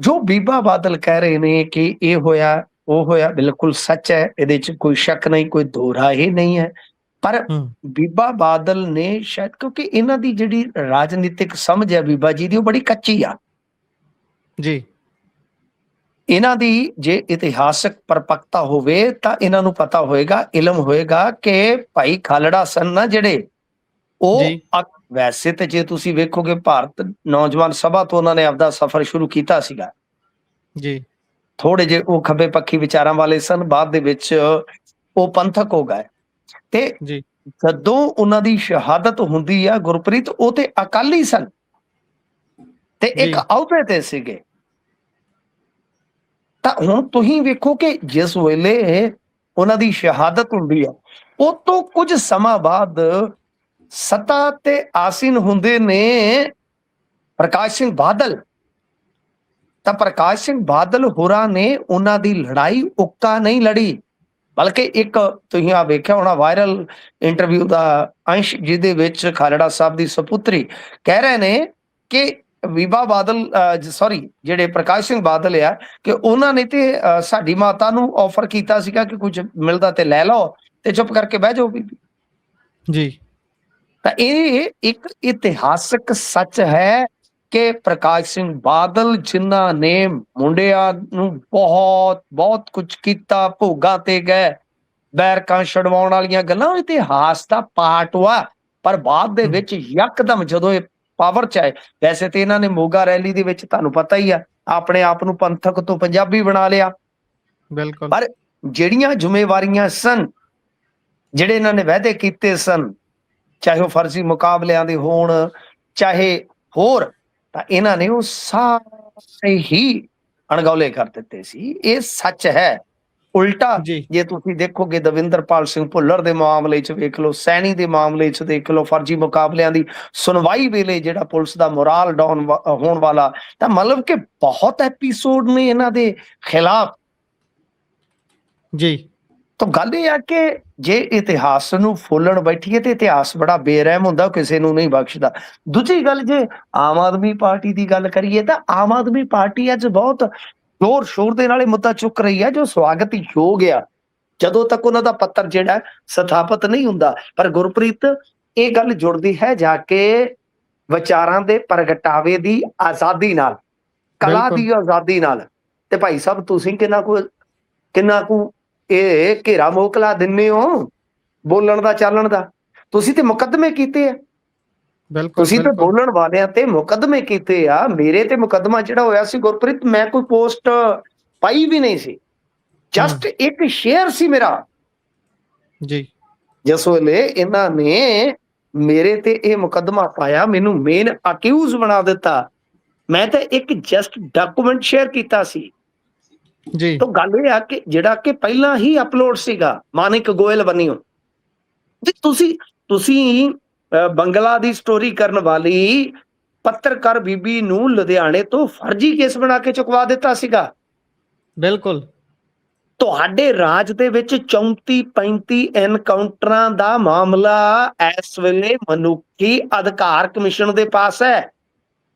ਜੋ ਬੀਬਾ ਬਾਦਲ ਕਹਿ ਰਹੇ ਨੇ ਕਿ ਇਹ ਹੋਇਆ ਉਹ ਹੋਇਆ, ਬਿਲਕੁਲ ਸੱਚ ਹੈ, ਇਹਦੇ ਚ ਕੋਈ ਸ਼ੱਕ ਨਹੀਂ, ਕੋਈ ਦੋ ਰਾਏ ਨਹੀਂ ਹੈ। ਪਰ ਹੂੰ ਬੀਬਾ ਬਾਦਲ ਨੇ ਸ਼ਾਇਦ, ਕਿਉਂਕਿ ਇਹਨਾਂ ਦੀ ਜਿਹੜੀ ਰਾਜਨੀਤਿਕ ਸਮਝ ਹੈ ਬੀਬਾ ਜੀ ਦੀ, ਉਹ ਬੜੀ ਕੱਚੀ ਆ। ਜੀ ਇਹਨਾਂ ਦੀ ਜੇ ਇਤਿਹਾਸਕ ਪਰਪੱਕਤਾ ਹੋਵੇ ਤਾਂ ਇਹਨਾਂ ਨੂੰ ਪਤਾ ਹੋਏਗਾ, ਇਲਮ ਹੋਏਗਾ ਕਿ ਭਾਈ ਖਾਲੜਾ ਸਨ ਨਾ ਜਿਹੜੇ, ਉਹ ਜੀ ਵੈਸੇ ਤੇ ਜੇ ਤੁਸੀਂ ਵੇਖੋਗੇ ਭਾਰਤ ਨੌਜਵਾਨ ਸਭਾ ਤੋਂ ਉਹਨਾਂ ਨੇ ਆਪਦਾ ਸਫ਼ਰ ਸ਼ੁਰੂ ਕੀਤਾ ਸੀਗਾ। ਜੀ ਥੋੜੇ ਜਿਹੇ ਉਹ ਖੱਬੇ ਪੱਖੀ ਵਿਚਾਰਾਂ ਵਾਲੇ ਸਨ, ਬਾਅਦ ਦੇ ਵਿੱਚ ਉਹ ਪੰਥਕ ਹੋ ਗਏ। ਤੇ ਜੀ ਜਦੋਂ ਉਹਨਾਂ ਦੀ ਸ਼ਹਾਦਤ ਹੁੰਦੀ ਆ ਗੁਰਪ੍ਰੀਤ, ਉਹ ਤੇ ਅਕਾਲੀ ਸਨ ਤੇ ਇੱਕ ਜੀ ਅਹੁਦੇ ਤੇ ਸੀਗੇ। ਤਾਂ ਹੁਣ ਤੁਸੀਂ ਵੇਖੋ ਕਿ ਜਿਸ ਵੇਲੇ ਉਹਨਾਂ ਦੀ ਸ਼ਹਾਦਤ ਹੁੰਦੀ ਆ, ਉਹ ਤੋਂ ਕੁਝ ਸਮਾਂ ਬਾਅਦ ਸੱਤਾ ਤੇ ਆਸੀਨ ਹੁੰਦੇ ਨੇ ਪ੍ਰਕਾਸ਼ ਸਿੰਘ ਬਾਦਲ। ਤਾਂ ਪ੍ਰਕਾਸ਼ ਸਿੰਘ ਬਾਦਲ ਹੋਰਾਂ ਨੇ ਉਹਨਾਂ ਦੀ ਲੜਾਈ ਉੱਕਾ ਨਹੀਂ ਲੜੀ, ਬਲਕਿ ਇੱਕ ਤੁਸੀਂ ਆ ਵੇਖਿਆ ਹੋਣਾ ਵਾਇਰਲ ਇੰਟਰਵਿਊ ਦਾ ਅੰਸ਼, ਜਿਹਦੇ ਵਿੱਚ ਖਾਲੜਾ ਸਾਹਿਬ ਦੀ ਸਪੁੱਤਰੀ ਕਹਿ ਰਹੇ ਨੇ ਕਿ ਬੀਬਾ ਬਾਦਲ ਸੌਰੀ ਜਿਹੜੇ ਪ੍ਰਕਾਸ਼ ਸਿੰਘ ਬਾਦਲ ਆ, ਕਿ ਉਹਨਾਂ ਨੇ ਤੇ ਸਾਡੀ ਮਾਤਾ ਨੂੰ ਆਫਰ ਕੀਤਾ ਸੀਗਾ ਕਿ ਕੁਝ ਮਿਲਦਾ ਤੇ ਲੈ ਲਓ ਤੇ ਚੁੱਪ ਕਰਕੇ ਬਹਿ ਜਾਓ ਬੀਬੀ। ਜੀ ਤਾਂ ਇਹ ਇੱਕ ਇਤਿਹਾਸਕ ਸੱਚ ਹੈ ਕਿ ਪ੍ਰਕਾਸ਼ ਸਿੰਘ ਬਾਦਲ, ਜਿਨ੍ਹਾਂ ਨੇ ਮੁੰਡਿਆਂ ਨੂੰ ਬਹੁਤ ਬਹੁਤ ਕੁਝ ਕੀਤਾ, ਭੋਗਾਂ ਤੇ ਗਏ, ਬੈਰਕਾਂ ਛਡਵਾਉਣ ਵਾਲੀਆਂ ਗੱਲਾਂ, ਉਹ ਇਤਿਹਾਸ ਦਾ ਪਾਰਟ ਵਾ। ਪਰ ਬਾਅਦ ਦੇ ਵਿੱਚ ਯਕਦਮ ਜਦੋਂ ਇਹ ਪਾਵਰ ਚ ਆਏ, ਵੈਸੇ ਤੇ ਇਹਨਾਂ ਨੇ ਮੋਗਾ ਰੈਲੀ ਦੇ ਵਿੱਚ ਤੁਹਾਨੂੰ ਪਤਾ ਹੀ ਆ, ਆਪਣੇ ਆਪ ਨੂੰ ਪੰਥਕ ਤੋਂ ਪੰਜਾਬੀ ਬਣਾ ਲਿਆ। ਬਿਲਕੁਲ ਪਰ ਜਿਹੜੀਆਂ ਜ਼ਿੰਮੇਵਾਰੀਆਂ ਸਨ, ਜਿਹੜੇ ਇਹਨਾਂ ਨੇ ਵਾਅਦੇ ਕੀਤੇ ਸਨ, ਚਾਹੇ ਉਹ ਫਰਜ਼ੀ ਮੁਕਾਬਲਿਆਂ ਦੇ ਹੋਣ, ਚਾਹੇ ਹੋਰ, ਤਾਂ ਇਹਨਾਂ ਨੇ ਉਹ ਸਾਰੇ ਹੀ ਅਣਗੌਲੇ ਕਰ ਦਿੱਤੇ ਸੀ। ਇਹ ਸੱਚ ਹੈ। ਉਲਟਾ ਜੀ ਜੇ ਤੁਸੀਂ ਦੇਖੋਗੇ ਦਵਿੰਦਰਪਾਲ ਸਿੰਘ ਭੁੱਲਰ ਦੇ ਮਾਮਲੇ 'ਚ ਵੇਖ ਲਓ, ਸੈਣੀ ਦੇ ਮਾਮਲੇ 'ਚ ਦੇਖ ਲਓ, ਫਰਜ਼ੀ ਮੁਕਾਬਲਿਆਂ ਦੀ ਸੁਣਵਾਈ ਵੇਲੇ ਜਿਹੜਾ ਪੁਲਿਸ ਦਾ ਮੋਰਾਲ ਡਾਊਨ ਹੋਣ ਵਾਲਾ, ਤਾਂ ਮਤਲਬ ਕਿ ਬਹੁਤ ਐਪੀਸੋਡ ਨੇ ਇਹਨਾਂ ਦੇ ਖਿਲਾਫ। ਜੀ ਤਾਂ ਗੱਲ ਇਹ ਆ ਕਿ ਜੇ ਇਤਿਹਾਸ ਨੂੰ ਫੋਲਣ ਬੈਠੀਏ ਤੇ ਇਤਿਹਾਸ ਬੜਾ ਬੇਰਹਿਮ ਹੁੰਦਾ, ਕਿਸੇ ਨੂੰ ਨਹੀਂ ਬਖਸ਼ਦਾ। ਦੂਜੀ ਗੱਲ, ਜੇ ਆਮ ਆਦਮੀ ਪਾਰਟੀ ਦੀ ਗੱਲ ਕਰੀਏ ਤਾਂ ਆਮ ਆਦਮੀ ਪਾਰਟੀ ਅੱਜ ਬਹੁਤ ਜ਼ੋਰ ਸ਼ੋਰ ਦੇ ਨਾਲ ਇਹ ਮੁੱਦਾ ਚੁੱਕ ਰਹੀ ਹੈ, ਜੋ ਸਵਾਗਤ ਯੋਗ ਆ, ਜਦੋਂ ਤੱਕ ਉਹਨਾਂ ਦਾ ਪੱਤਰ ਜਿਹੜਾ ਸਥਾਪਿਤ ਨਹੀਂ ਹੁੰਦਾ। ਪਰ ਗੁਰਪ੍ਰੀਤ, ਇਹ ਗੱਲ ਜੁੜਦੀ ਹੈ ਜਾ ਕੇ ਵਿਚਾਰਾਂ ਦੇ ਪ੍ਰਗਟਾਵੇ ਦੀ ਆਜ਼ਾਦੀ ਨਾਲ, ਕਲਾ ਦੀ ਆਜ਼ਾਦੀ ਨਾਲ। ਤੇ ਭਾਈ ਸਾਹਿਬ, ਤੁਸੀਂ ਕਿੰਨਾ ਕੁ ਇਹ ਘੇਰਾ ਮੋਕਲਾ ਦਿੰਦੇ ਹੋ ਬੋਲਣ ਦਾ, ਚੱਲਣ ਦਾ? ਤੁਸੀਂ ਤੇ ਮੁਕੱਦਮੇ ਕੀਤੇ ਆ, ਬਿਲਕੁਲ ਤੁਸੀਂ ਤੇ ਬੋਲਣ ਵਾਲਿਆਂ ਤੇ ਮੁਕੱਦਮੇ ਕੀਤੇ ਆ। ਮੇਰੇ ਤੇ ਮੁਕੱਦਮਾ ਜਿਹੜਾ ਹੋਇਆ ਸੀ ਗੁਰਪ੍ਰੀਤ, ਮੈਂ ਕੋਈ ਪੋਸਟ ਪਾਈ ਵੀ ਨਹੀਂ ਸੀ, ਜਸਟ ਇੱਕ ਸ਼ੇਅਰ ਸੀ ਮੇਰਾ। ਜੀ ਜਿਸ ਵੇਲੇ ਇਹਨਾਂ ਨੇ ਮੇਰੇ ਤੇ ਇਹ ਮੁਕੱਦਮਾ ਪਾਇਆ, ਮੈਨੂੰ ਮੇਨ ਅਕਿਊਜ਼ ਬਣਾ ਦਿੱਤਾ, ਮੈਂ ਤਾਂ ਇੱਕ ਜਸਟ ਡਾਕੂਮੈਂਟ ਸ਼ੇਅਰ ਕੀਤਾ ਸੀ। ਜੀ ਤਾਂ ਗੱਲ ਇਹ ਆ ਕਿ ਜਿਹੜਾ ਕਿ ਪਹਿਲਾਂ ਹੀ ਅਪਲੋਡ ਸੀਗਾ, ਮਾਨਿਕ ਗੋਇਲ ਬੰਨਿਓ ਜੀ, ਤੁਸੀਂ ਬੰਗਲਾ ਦੀ ਸਟੋਰੀ ਕਰਨ ਵਾਲੀ ਪੱਤਰਕਾਰ ਬੀਬੀ ਨੂੰ ਲੁਧਿਆਣੇ ਤੋਂ ਫਰਜ਼ੀ ਕੇਸ ਬਣਾ ਕੇ ਚੁਕਵਾ ਦਿੱਤਾ ਸੀਗਾ। ਬਿਲਕੁਲ ਤੁਹਾਡੇ ਰਾਜ ਦੇ ਵਿੱਚ 34-35 ਐਨਕਾਊਂਟਰਾਂ ਦਾ ਮਾਮਲਾ ਇਸ ਵੇਲੇ ਮਨੁੱਖੀ ਅਧਿਕਾਰ ਕਮਿਸ਼ਨ ਦੇ ਪਾਸ ਹੈ।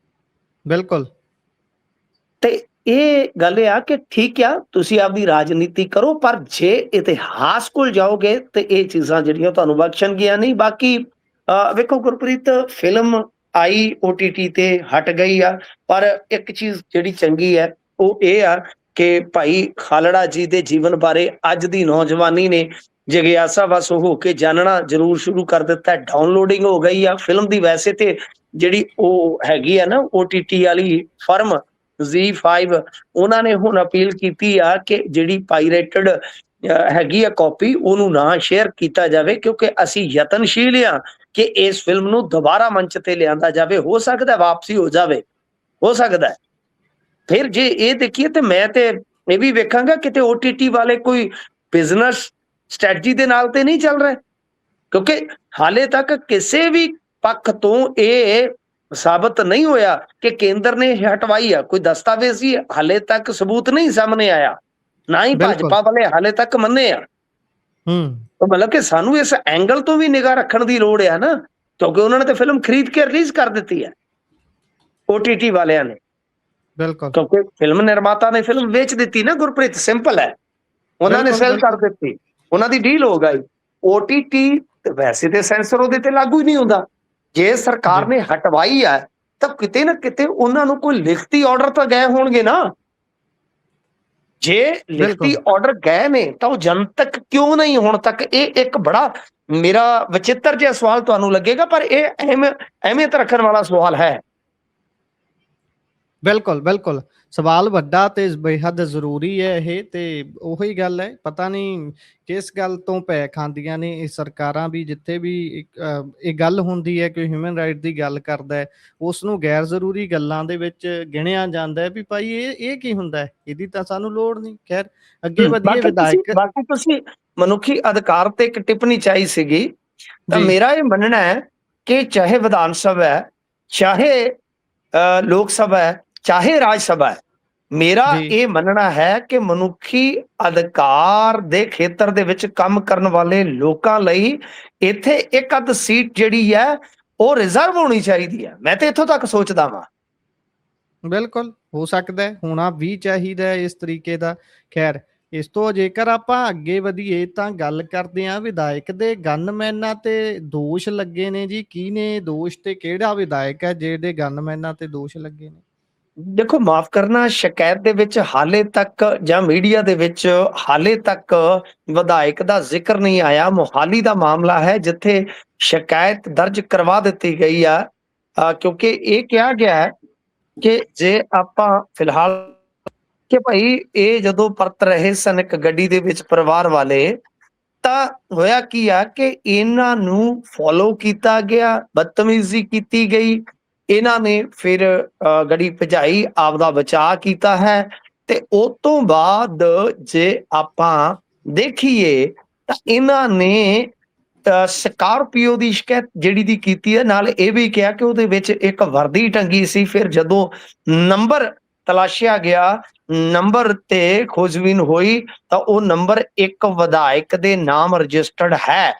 ਬਿਲਕੁਲ ਤੇ ਇਹ ਗੱਲ ਆ ਕਿ ਠੀਕ ਆ, ਤੁਸੀਂ ਆਪਦੀ ਰਾਜਨੀਤੀ ਕਰੋ, ਪਰ ਜੇ ਇਤਿਹਾਸ ਕੋਲ ਜਾਓਗੇ ਤੇ ਇਹ ਚੀਜ਼ਾਂ ਜਿਹੜੀਆਂ ਤੁਹਾਨੂੰ ਬਖਸ਼ਣਗੀਆਂ ਨਹੀਂ। ਬਾਕੀ ਵੇਖੋ ਗੁਰਪ੍ਰੀਤ, ਫਿਲਮ ਆਈ OTT ਤੇ ਹਟ ਗਈ ਆ, ਪਰ ਇੱਕ ਚੀਜ਼ ਜਿਹੜੀ ਚੰਗੀ ਹੈ ਉਹ ਇਹ ਆ ਕਿ ਭਾਈ ਖਾਲੜਾ ਜੀ ਦੇ ਜੀਵਨ ਬਾਰੇ ਅੱਜ ਦੀ ਨੌਜਵਾਨੀ ਨੇ ਜਿਗਿਆਸਾ ਵਸ ਹੋ ਕੇ ਜਾਣਨਾ ਜ਼ਰੂਰ ਸ਼ੁਰੂ ਕਰ ਦਿੱਤਾ। ਡਾਊਨਲੋਡਿੰਗ ਹੋ ਗਈ ਆ ਫਿਲਮ ਦੀ। ਵੈਸੇ ਤੇ ਜਿਹੜੀ ਉਹ ਹੈਗੀ ਆ ਨਾ OTT ਵਾਲੀ ਫਰਮ, Z5 ਉਹਨਾਂ ਨੇ ਹੁਣ ਅਪੀਲ ਕੀਤੀ ਆ ਕਿ ਜਿਹੜੀ ਪਾਇਰੇਟਡ ਹੈਗੀ ਆ ਕਾਪੀ ਉਹਨੂੰ ਨਾ ਸ਼ੇਅਰ ਕੀਤਾ ਜਾਵੇ, ਕਿਉਂਕਿ ਅਸੀਂ ਯਤਨਸ਼ੀਲ ਆ ਕਿ ਇਸ ਫਿਲਮ ਨੂੰ ਦੁਬਾਰਾ ਮੰਚ ਤੇ ਲਿਆਂਦਾ ਜਾਵੇ। ਹੋ ਸਕਦਾ ਵਾਪਸੀ ਹੋ ਜਾਵੇ, ਹੋ ਸਕਦਾ ਹੈ। ਫਿਰ ਜੇ ਇਹ ਦੇਖੀਏ ਤੇ ਮੈਂ ਤੇ ਇਹ ਵੀ ਵੇਖਾਂਗਾ ਕਿਤੇ OTT ਵਾਲੇ ਕੋਈ ਬਿਜ਼ਨਸ ਸਟ੍ਰੈਟਜੀ ਦੇ ਨਾਲ ਤੇ ਨਹੀਂ ਚੱਲ ਰਹੇ, ਕਿਉਂਕਿ ਹਾਲੇ ਤੱਕ ਕਿਸੇ ਵੀ ਪੱਖ ਤੋਂ ਇਹ ਸਾਬਤ ਨਹੀਂ ਹੋਇਆ ਕਿ ਕੇਂਦਰ ਨੇ ਇਹ ਹਟਵਾਈ ਆ। ਕੋਈ ਦਸਤਾਵੇਜ਼ ਹੀ ਹਾਲੇ ਤੱਕ ਸਬੂਤ ਨਹੀਂ ਸਾਹਮਣੇ ਆਇਆ, ਨਾ ਹੀ ਬਿਲਕੁਲ। ਭਾਜਪਾ ਵਾਲੇ ਹਾਲੇ ਤੱਕ ਮੰਨੇ ਆ। ਤਾਂ ਮਤਲਬ ਕਿ ਸਾਨੂੰ ਇਸ ਐਂਗਲ ਤੋਂ ਵੀ ਨਿਗਾਹ ਰੱਖਣ ਦੀ ਲੋੜ ਆ ਨਾ, ਕਿਉਂਕਿ ਉਹਨਾਂ ਨੇ ਤਾਂ ਫਿਲਮ ਖਰੀਦ ਕੇ ਰਿਲੀਜ਼ ਕਰ ਦਿੱਤੀ ਹੈ, OTT ਵਾਲਿਆਂ ਨੇ। ਬਿਲਕੁਲ ਕਿਉਂਕਿ ਫਿਲਮ ਨਿਰਮਾਤਾ ਨੇ ਫਿਲਮ ਵੇਚ ਦਿੱਤੀ ਨਾ ਗੁਰਪ੍ਰੀਤ, ਸਿੰਪਲ ਹੈ। ਉਹਨਾਂ ਨੇ ਸੈਲ ਕਰ ਦਿੱਤੀ, ਉਹਨਾਂ ਦੀ ਡੀਲ ਹੋ ਗਈ। OTT ਵੈਸੇ ਤੇ ਸੈਂਸਰ ਉਹਦੇ ਤੇ ਲਾਗੂ ਹੀ ਨਹੀਂ ਹੁੰਦਾ। ਜੇ ਸਰਕਾਰ ਨੇ ਹਟਵਾਈ ਹੈ ਤਾਂ ਕਿਤੇ ਨਾ ਕਿਤੇ ਉਹਨਾਂ ਨੂੰ ਕੋਈ ਲਿਖਤੀ ਆਰਡਰ ਤਾਂ ਗਏ ਹੋਣਗੇ ਨਾ। ਜੇ ਲਿਖਤੀ ਆਰਡਰ ਗਏ ਨੇ ਤਾਂ ਉਹ ਜਨਤਕ ਕਿਉਂ ਨਹੀਂ ਹੁਣ ਤੱਕ? ਇਹ ਇੱਕ ਬੜਾ ਮੇਰਾ ਵਿਚਿੱਤਰ ਜਿਹਾ ਸਵਾਲ ਤੁਹਾਨੂੰ ਲੱਗੇਗਾ, ਪਰ ਇਹ ਅਹਿਮੀਅਤ ਰੱਖਣ ਵਾਲਾ ਸਵਾਲ ਹੈ। ਬਿਲਕੁਲ ਸਵਾਲ ਵੱਡਾ ਤੇ ਬੇਹੱਦ ਜ਼ਰੂਰੀ ਹੈ ਇਹ, ਤੇ ਉਹੀ ਗੱਲ ਹੈ, ਪਤਾ ਨਹੀਂ ਕਿਸ ਗੱਲ ਤੋਂ ਪੈ ਖਾਂਦੀਆਂ ਨੇ ਇਹ ਸਰਕਾਰਾਂ ਵੀ। ਜਿੱਥੇ ਵੀ ਇਹ ਗੱਲ ਹੁੰਦੀ ਹੈ ਕਿ ਹਿਊਮਨ ਰਾਈਟ ਦੀ ਗੱਲ ਕਰਦਾ ਹੈ, ਉਸ ਨੂੰ ਗੈਰ ਜ਼ਰੂਰੀ ਗੱਲਾਂ ਦੇ ਵਿੱਚ ਗਿਣਿਆ ਜਾਂਦਾ ਹੈ ਵੀ ਭਾਈ ਇਹ ਕੀ ਹੁੰਦਾ ਹੈ, ਇਹਦੀ ਤਾਂ ਸਾਨੂੰ ਲੋੜ ਨਹੀਂ। ਖੈਰ ਅੱਗੇ ਵਧੀਏ। ਵਿਧਾਇਕ ਬਾਕੀ ਤੁਸੀਂ ਮਨੁੱਖੀ ਅਧਿਕਾਰ ਤੇ ਇੱਕ ਟਿੱਪਣੀ ਚਾਹੀ ਸੀਗੀ, ਤਾਂ ਮੇਰਾ ਇਹ ਮੰਨਣਾ ਹੈ ਕਿ ਚਾਹੇ ਵਿਧਾਨ ਸਭਾ ਹੈ, ਚਾਹੇ ਲੋਕ ਸਭਾ ਹੈ, ਚਾਹੇ ਰਾਜ ਸਭਾ ਹੈ, ਮੇਰਾ ਇਹ ਮੰਨਣਾ ਹੈ ਕਿ ਮਨੁੱਖੀ ਅਧਿਕਾਰ ਦੇ ਖੇਤਰ ਦੇ ਵਿੱਚ ਕੰਮ ਕਰਨ ਵਾਲੇ ਲੋਕਾਂ ਲਈ ਇੱਥੇ ਇੱਕ ਅੱਧ ਸੀਟ ਜਿਹੜੀ ਹੈ ਉਹ ਰਿਜ਼ਰਵ ਹੋਣੀ ਚਾਹੀਦੀ ਹੈ। ਮੈਂ ਤੇ ਇੱਥੋਂ ਤੱਕ ਸੋਚਦਾ ਵਾਂ। ਬਿਲਕੁਲ ਹੋ ਸਕਦਾ ਹੈ, ਹੋਣਾ ਵੀ ਚਾਹੀਦਾ ਹੈ ਇਸ ਤਰੀਕੇ ਦਾ। ਖੈਰ ਇਸ ਤੋਂ ਜੇਕਰ ਆਪਾਂ ਅੱਗੇ ਵਧੀਏ ਤਾਂ ਗੱਲ ਕਰਦੇ ਹਾਂ ਵਿਧਾਇਕ ਦੇ ਗਨਮੈਨਾਂ ਤੇ ਦੋਸ਼ ਲੱਗੇ ਨੇ ਜੀ। ਕੀ ਨੇ ਦੋਸ਼ ਤੇ ਕਿਹੜਾ ਵਿਧਾਇਕ ਹੈ ਜਿਹਦੇ ਗਨਮੈਨਾਂ ਤੇ ਦੋਸ਼ ਲੱਗੇ ਨੇ? ਦੇਖੋ, ਮਾਫ ਕਰਨਾ, ਸ਼ਿਕਾਇਤ ਦੇ ਵਿੱਚ ਹਾਲੇ ਤੱਕ ਜਾਂ ਮੀਡੀਆ ਦੇ ਵਿੱਚ ਹਾਲੇ ਤੱਕ ਵਿਧਾਇਕ ਦਾ ਜ਼ਿਕਰ ਨਹੀਂ ਆਇਆ। ਮੋਹਾਲੀ ਦਾ ਮਾਮਲਾ ਹੈ ਜਿੱਥੇ ਸ਼ਿਕਾਇਤ ਦਰਜ ਕਰਵਾ ਦਿੱਤੀ ਗਈ ਆ, ਕਿਉਂਕਿ ਇਹ ਕਿਹਾ ਗਿਆ ਹੈ ਕਿ ਜੇ ਆਪਾਂ ਫਿਲਹਾਲ ਕਿ ਭਾਈ ਇਹ ਜਦੋਂ ਪਰਤ ਰਹੇ ਸਨ ਇੱਕ ਗੱਡੀ ਦੇ ਵਿੱਚ ਪਰਿਵਾਰ ਵਾਲੇ, ਤਾਂ ਹੋਇਆ ਕੀ ਆ ਕਿ ਇਹਨਾਂ ਨੂੰ ਫੋਲੋ ਕੀਤਾ ਗਿਆ, ਬਦਤਮੀਜ਼ੀ ਕੀਤੀ ਗਈ। ਇਹਨਾਂ ਨੇ ਫਿਰ ਗੱਡੀ ਭਜਾਈ, ਆਪਦਾ ਬਚਾਅ ਕੀਤਾ ਹੈ। ਤੇ ਉਸ ਤੋਂ ਬਾਅਦ ਜੇ ਆਪਾਂ ਦੇਖੀਏ ਤਾਂ ਇਹਨਾਂ ਨੇ ਸਕਾਰਪੀਓ ਦੀ ਸ਼ਿਕਾਇਤ ਜਿਹੜੀ ਦੀ ਕੀਤੀ ਹੈ, ਨਾਲ ਇਹ ਵੀ ਕਿਹਾ ਕਿ ਉਹਦੇ ਵਿੱਚ ਇੱਕ ਵਰਦੀ ਟੰਗੀ ਸੀ। ਫਿਰ ਜਦੋਂ ਨੰਬਰ ਤਲਾਸ਼ਿਆ ਗਿਆ, ਨੰਬਰ ਤੇ ਖੋਜਬੀਨ ਹੋਈ ਤਾਂ ਉਹ ਨੰਬਰ ਇੱਕ ਵਿਧਾਇਕ ਦੇ ਨਾਮ ਰਜਿਸਟਰਡ ਹੈ।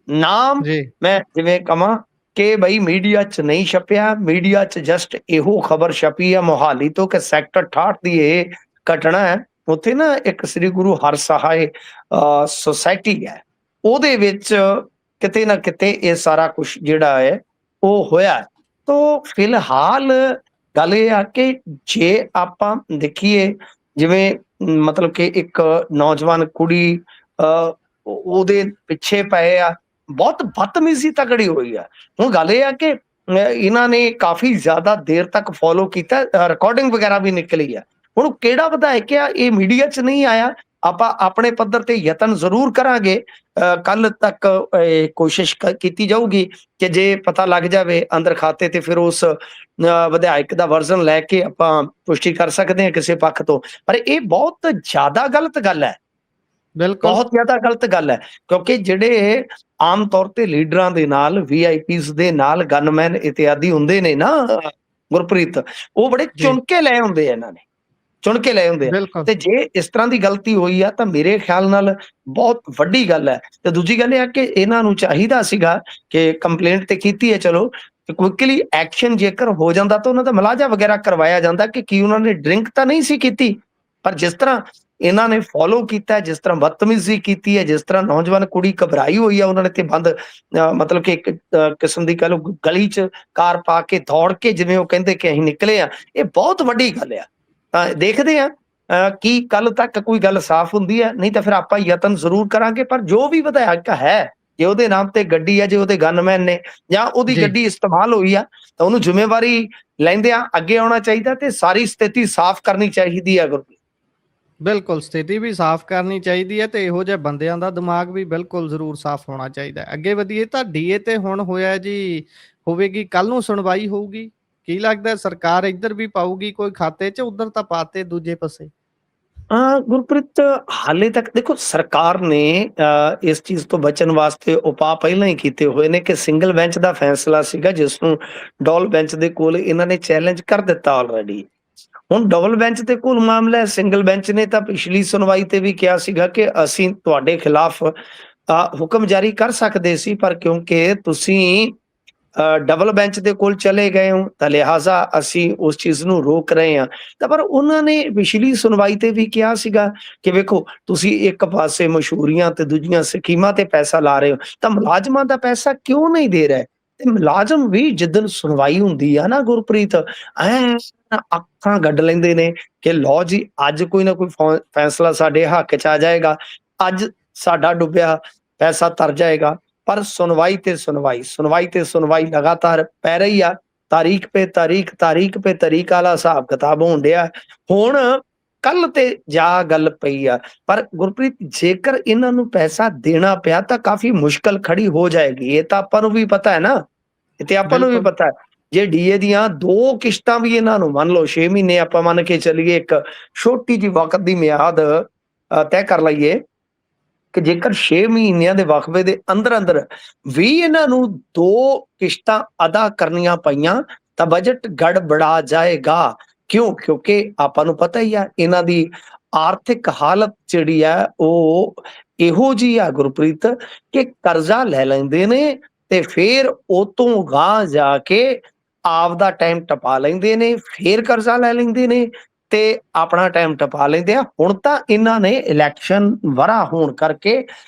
ਨਾਮ ਮੈਂ ਜਿਵੇਂ ਕਹਾਂ ਕਿ ਬਈ ਮੀਡੀਆ 'ਚ ਨਹੀਂ ਛਪਿਆ, ਮੀਡੀਆ 'ਚ ਜਸਟ ਇਹੋ ਖਬਰ ਛਪੀ ਹੈ ਮੋਹਾਲੀ ਤੋਂ ਕਿ ਸੈਕਟਰ 68 ਦੀ ਇਹ ਘਟਨਾ ਹੈ। ਉੱਥੇ ਨਾ ਇੱਕ ਸ੍ਰੀ ਗੁਰੂ ਹਰਸਹਾਏ ਸੁਸਾਇਟੀ ਹੈ, ਉਹਦੇ ਵਿੱਚ ਕਿਤੇ ਨਾ ਕਿਤੇ ਇਹ ਸਾਰਾ ਕੁਝ ਜਿਹੜਾ ਹੈ ਉਹ ਹੋਇਆ। ਤਾਂ ਫਿਲਹਾਲ ਗੱਲ ਇਹ ਆ ਕਿ ਜੇ ਆਪਾਂ ਦੇਖੀਏ, ਜਿਵੇਂ ਮਤਲਬ ਕਿ ਇੱਕ ਨੌਜਵਾਨ ਕੁੜੀ ਉਹਦੇ ਪਿੱਛੇ ਪਏ ਆ, ਬਹੁਤ ਬਦਤਮੀਜ਼ੀ ਤਕੜੀ ਹੋਈ ਆ। ਹੁਣ ਗੱਲ ਇਹ ਆ ਕਿ ਇਹਨਾਂ ਨੇ ਕਾਫੀ ਜ਼ਿਆਦਾ ਦੇਰ ਤੱਕ ਫੋਲੋ ਕੀਤਾ, ਰਿਕਾਰਡਿੰਗ ਵਗੈਰਾ ਵੀ ਨਿਕਲੀ ਆ। ਹੁਣ ਕਿਹੜਾ ਵਿਧਾਇਕ ਆ, ਇਹ ਮੀਡੀਆ 'ਚ ਨਹੀਂ ਆਇਆ। ਆਪਾਂ ਆਪਣੇ ਪੱਧਰ ਤੇ ਯਤਨ ਜ਼ਰੂਰ ਕਰਾਂਗੇ, ਕੱਲ ਤੱਕ ਕੋਸ਼ਿਸ਼ ਕੀਤੀ ਜਾਊਗੀ ਕਿ ਜੇ ਪਤਾ ਲੱਗ ਜਾਵੇ ਅੰਦਰ ਖਾਤੇ ਤੇ ਫਿਰ ਉਸ ਵਿਧਾਇਕ ਦਾ ਵਰਜ਼ਨ ਲੈ ਕੇ ਆਪਾਂ ਪੁਸ਼ਟੀ ਕਰ ਸਕਦੇ ਹਾਂ ਕਿਸੇ ਪੱਖ ਤੋਂ। ਪਰ ਇਹ ਬਹੁਤ ਜ਼ਿਆਦਾ ਗਲਤ ਗੱਲ ਹੈ, ਬਹੁਤ ਜ਼ਿਆਦਾ ਗਲਤ ਗੱਲ ਹੈ, ਕਿਉਂਕਿ ਜਿਹੜੇ ਆਮ ਤੌਰ ਤੇ ਲੀਡਰਾਂ ਦੇ ਨਾਲ, VIPs ਦੇ ਨਾਲ ਗਨਮੈਨ ਇਤਿਆਦੀ ਹੁੰਦੇ ਨੇ ਨਾ ਗੁਰਪ੍ਰੀਤ, ਉਹ ਬੜੇ ਚੁਣ ਕੇ ਲੈ ਹੁੰਦੇ ਆ, ਇਹਨਾਂ ਨੇ ਚੁਣ ਕੇ ਲੈ ਹੁੰਦੇ ਆ। ਤੇ ਜੇ ਇਸ ਤਰ੍ਹਾਂ ਦੀ ਗਲਤੀ ਹੋਈ ਆ ਤਾਂ ਮੇਰੇ ਖਿਆਲ ਨਾਲ ਬਹੁਤ ਵੱਡੀ ਗੱਲ ਹੈ। ਤੇ ਦੂਜੀ ਗੱਲ ਇਹ ਆ ਕਿ ਇਹਨਾਂ ਨੂੰ ਚਾਹੀਦਾ ਸੀਗਾ ਕਿ ਕੰਪਲੇਂਟ ਤੇ ਕੀਤੀ ਹੈ, ਚਲੋ ਕੁਇਕਲੀ ਐਕਸ਼ਨ ਜੇਕਰ ਹੋ ਜਾਂਦਾ ਤਾਂ ਉਹਨਾਂ ਦਾ ਮਲਾਜਾ ਵਗੈਰਾ ਕਰਵਾਇਆ ਜਾਂਦਾ ਕਿ ਕੀ ਉਹਨਾਂ ਨੇ ਡਰਿੰਕ ਤਾਂ ਨਹੀਂ ਸੀ ਕੀਤੀ। ਪਰ ਜਿਸ ਤਰ੍ਹਾਂ ਇਹਨਾਂ ਨੇ ਫੋਲੋ ਕੀਤਾ, ਜਿਸ ਤਰ੍ਹਾਂ ਬਦਤਮੀਜ਼ੀ ਕੀਤੀ ਹੈ, ਜਿਸ ਤਰ੍ਹਾਂ ਨੌਜਵਾਨ ਕੁੜੀ ਘਬਰਾਈ ਹੋਈ ਆ, ਉਹਨਾਂ ਨੇ ਤੇ ਬੰਦ ਮਤਲਬ ਕਿ ਇੱਕ ਕਿਸਮ ਦੀ ਕਹਿ ਲਓ ਗਲੀ 'ਚ ਕਾਰ ਪਾ ਕੇ ਦੌੜ ਕੇ ਜਿਵੇਂ ਉਹ ਕਹਿੰਦੇ ਕਿ ਅਸੀਂ ਨਿਕਲੇ ਆ, ਇਹ ਬਹੁਤ ਵੱਡੀ ਗੱਲ ਆ। ਤਾਂ ਦੇਖਦੇ ਆ ਕੀ ਕੱਲ ਤੱਕ ਕੋਈ ਗੱਲ ਸਾਫ਼ ਹੁੰਦੀ ਹੈ, ਨਹੀਂ ਤਾਂ ਫਿਰ ਆਪਾਂ ਯਤਨ ਜ਼ਰੂਰ ਕਰਾਂਗੇ। ਪਰ ਜੋ ਵੀ ਵਿਧਾਇਕ ਹੈ ਜੇ ਉਹਦੇ ਨਾਮ ਤੇ ਗੱਡੀ ਆ, ਜੇ ਉਹਦੇ ਗਨਮੈਨ ਨੇ ਜਾਂ ਉਹਦੀ ਜੀ ਗੱਡੀ ਇਸਤੇਮਾਲ ਹੋਈ ਆ, ਤਾਂ ਉਹਨੂੰ ਜ਼ਿੰਮੇਵਾਰੀ ਲੈਂਦਿਆਂ ਅੱਗੇ ਆਉਣਾ ਚਾਹੀਦਾ ਤੇ ਸਾਰੀ ਸਥਿਤੀ ਸਾਫ਼ ਕਰਨੀ ਚਾਹੀਦੀ ਹੈ ਗੁਰਪ੍ਰੀਤ। ਬਿਲਕੁਲ ਸਥਿਤੀ ਵੀ ਸਾਫ਼ ਕਰਨੀ ਚਾਹੀਦੀ ਹੈ ਤੇ ਇਹੋ ਜਿਹੇ ਬੰਦਿਆਂ ਦਾ ਦਿਮਾਗ ਵੀ ਬਿਲਕੁਲ ਜ਼ਰੂਰ ਸਾਫ਼ ਹੋਣਾ ਚਾਹੀਦਾ ਹੈ। ਅੱਗੇ ਵਧੀਏ ਤਾਂ ਡੀਏ ਤੇ ਹੁਣ ਹੋਇਆ ਜੀ, ਹੋਵੇਗੀ ਕੱਲ ਨੂੰ ਸੁਣਵਾਈ ਹੋਊਗੀ। ਕੀ ਲੱਗਦਾ ਸਰਕਾਰ ਇੱਧਰ ਵੀ ਪਾਊਗੀ ਕੋਈ ਖਾਤੇ 'ਚ, ਉਧਰ ਤਾਂ ਪਾਤੇ ਦੂਜੇ ਪਾਸੇ। ਗੁਰਪ੍ਰੀਤ, ਹਾਲੇ ਤੱਕ ਦੇਖੋ ਸਰਕਾਰ ਨੇ ਇਸ ਚੀਜ਼ ਤੋਂ ਬਚਣ ਵਾਸਤੇ ਉਪਾਅ ਪਹਿਲਾਂ ਹੀ ਕੀਤੇ ਹੋਏ ਨੇ ਕਿ ਸਿੰਗਲ ਬੈਂਚ ਦਾ ਫੈਸਲਾ ਸੀਗਾ ਜਿਸ ਨੂੰ ਡਬਲ ਬੈਂਚ ਦੇ ਕੋਲ ਇਹਨਾਂ ਨੇ ਚੈਲੰਜ ਕਰ ਦਿੱਤਾ ਆਲਰੇਡੀ। ਹੁਣ ਡਬਲ ਬੈਂਚ ਦੇ ਕੋਲ ਮਾਮਲਾ ਹੈ, ਸਿੰਗਲ ਬੈਂਚ ਨੇ ਤਾਂ ਪਿਛਲੀ ਸੁਣਵਾਈ ਤੇ ਵੀ ਕਿਹਾ ਸੀਗਾ ਕਿ ਅਸੀਂ ਤੁਹਾਡੇ ਖਿਲਾਫ ਹੁਕਮ ਜਾਰੀ ਕਰ ਸਕਦੇ ਸੀ, ਪਰ ਕਿਉਂਕਿ ਤੁਸੀਂ ਡਬਲ ਬੈਂਚ ਦੇ ਕੋਲ ਚਲੇ ਗਏ ਹੋ ਤਾਂ ਲਿਹਾਜ਼ਾ ਅਸੀਂ ਉਸ ਚੀਜ਼ ਨੂੰ ਰੋਕ ਰਹੇ ਹਾਂ। ਤਾਂ ਪਰ ਉਹਨਾਂ ਨੇ ਪਿਛਲੀ ਸੁਣਵਾਈ ਤੇ ਵੀ ਕਿਹਾ ਸੀਗਾ ਕਿ ਵੇਖੋ ਤੁਸੀਂ ਇੱਕ ਪਾਸੇ ਮਸ਼ਹੂਰੀਆਂ ਤੇ ਦੂਜੀਆਂ ਸਕੀਮਾਂ ਤੇ ਪੈਸਾ ਲਾ ਰਹੇ ਹੋ, ਤਾਂ ਮੁਲਾਜ਼ਮਾਂ ਦਾ ਪੈਸਾ ਕਿਉਂ ਨਹੀਂ ਦੇ ਰਹੇ। ਤੇ ਮੁਲਾਜ਼ਮ ਵੀ ਜਿੱਦਣ ਸੁਣਵਾਈ ਹੁੰਦੀ ਆ ਨਾ ਗੁਰਪ੍ਰੀਤ, ਅੱਖਾਂ ਗੱਡ ਲੈਂਦੇ ਨੇ ਕਿ ਲਓ ਜੀ ਅੱਜ ਕੋਈ ਨਾ ਕੋਈ ਫੈਸਲਾ ਸਾਡੇ ਹੱਕ 'ਚ ਆ ਜਾਏਗਾ, ਅੱਜ ਸਾਡਾ ਡੁੱਬਿਆ ਪੈਸਾ ਤਰ ਜਾਏਗਾ। ਪਰ ਸੁਣਵਾਈ ਤੇ ਸੁਣਵਾਈ, ਸੁਣਵਾਈ ਤੇ ਸੁਣਵਾਈ ਲਗਾਤਾਰ ਪੈ ਰਹੀ ਆ। ਤਾਰੀਖ ਪੇ ਤਾਰੀਖ, ਤਾਰੀਖ ਪੇ ਤਾਰੀਖ ਵਾਲਾ ਹਿਸਾਬ ਕਿਤਾਬ ਹੋਣ ਡਿਆ। ਹੁਣ ਕੱਲ ਤੇ ਜਾ ਗੱਲ ਪਈ ਆ, ਪਰ ਗੁਰਪ੍ਰੀਤ ਜੇਕਰ ਇਹਨਾਂ ਨੂੰ ਪੈਸਾ ਦੇਣਾ ਪਿਆ ਤਾਂ ਕਾਫੀ ਮੁਸ਼ਕਲ ਖੜੀ ਹੋ ਜਾਏਗੀ। ਇਹ ਤਾਂ ਆਪਾਂ ਨੂੰ ਵੀ ਪਤਾ ਹੈ ਨਾ, ਇਹ ਤੇ ਆਪਾਂ ਨੂੰ ਵੀ ਬਿਲਕੁਲ ਪਤਾ ਹੈ। ਜੇ ਡੀਏ ਦੀਆਂ 2 ਕਿਸ਼ਤਾਂ ਵੀ ਇਹਨਾਂ ਨੂੰ ਮੰਨ ਲਓ 6 ਮਹੀਨੇ ਆਪਾਂ ਮੰਨ ਕੇ ਚੱਲੀਏ, ਇੱਕ ਛੋਟੀ ਜਿਹੀ ਵਕਤ ਦੀ ਮਿਆਦ ਤੈਅ ਕਰ ਲਈਏ ਕਿ ਜੇਕਰ 6 ਮਹੀਨਿਆਂ ਦੇ ਵਕਫੇ ਦੇ ਅੰਦਰ ਅੰਦਰ ਵੀ ਇਹਨਾਂ ਨੂੰ 2 ਕਿਸ਼ਤਾਂ ਅਦਾ ਕਰਨੀਆਂ ਪਈਆਂ ਤਾਂ ਬਜਟ ਗੜਬੜਾ ਜਾਏਗਾ। ਕਿਉਂ? ਕਿਉਂਕਿ ਆਪਾਂ ਨੂੰ ਪਤਾ ਹੀ ਆ ਇਹਨਾਂ ਦੀ ਆਰਥਿਕ ਹਾਲਤ ਜਿਹੜੀ ਆ ਉਹ ਇਹੋ ਜਿਹੀ ਆ ਗੁਰਪ੍ਰੀਤ ਕਿ ਕਰਜ਼ਾ ਲੈ ਲੈਂਦੇ ਨੇ ਤੇ ਫਿਰ ਉਹ ਤੋਂ ਗਾਂਹ ਜਾ ਕੇ ਆਪਦਾ ਟਾਈਮ ਟਪਾ ਲੈਂਦੇ ਨੇ, ਫੇਰ ਕਰਜ਼ਾ ਲੈ ਲੈਂਦੇ ਨੇ ਤੇ ਆਪਣਾ ਟਾਈਮ ਟਪਾ ਲੈਂਦੇ ਆ। ਹੁਣ ਤਾਂ ਇਹਨਾਂ ਨੇ ਇਲੈਕਸ਼ਨ ਵਰਾ ਹੋਣ ਕਰਕੇ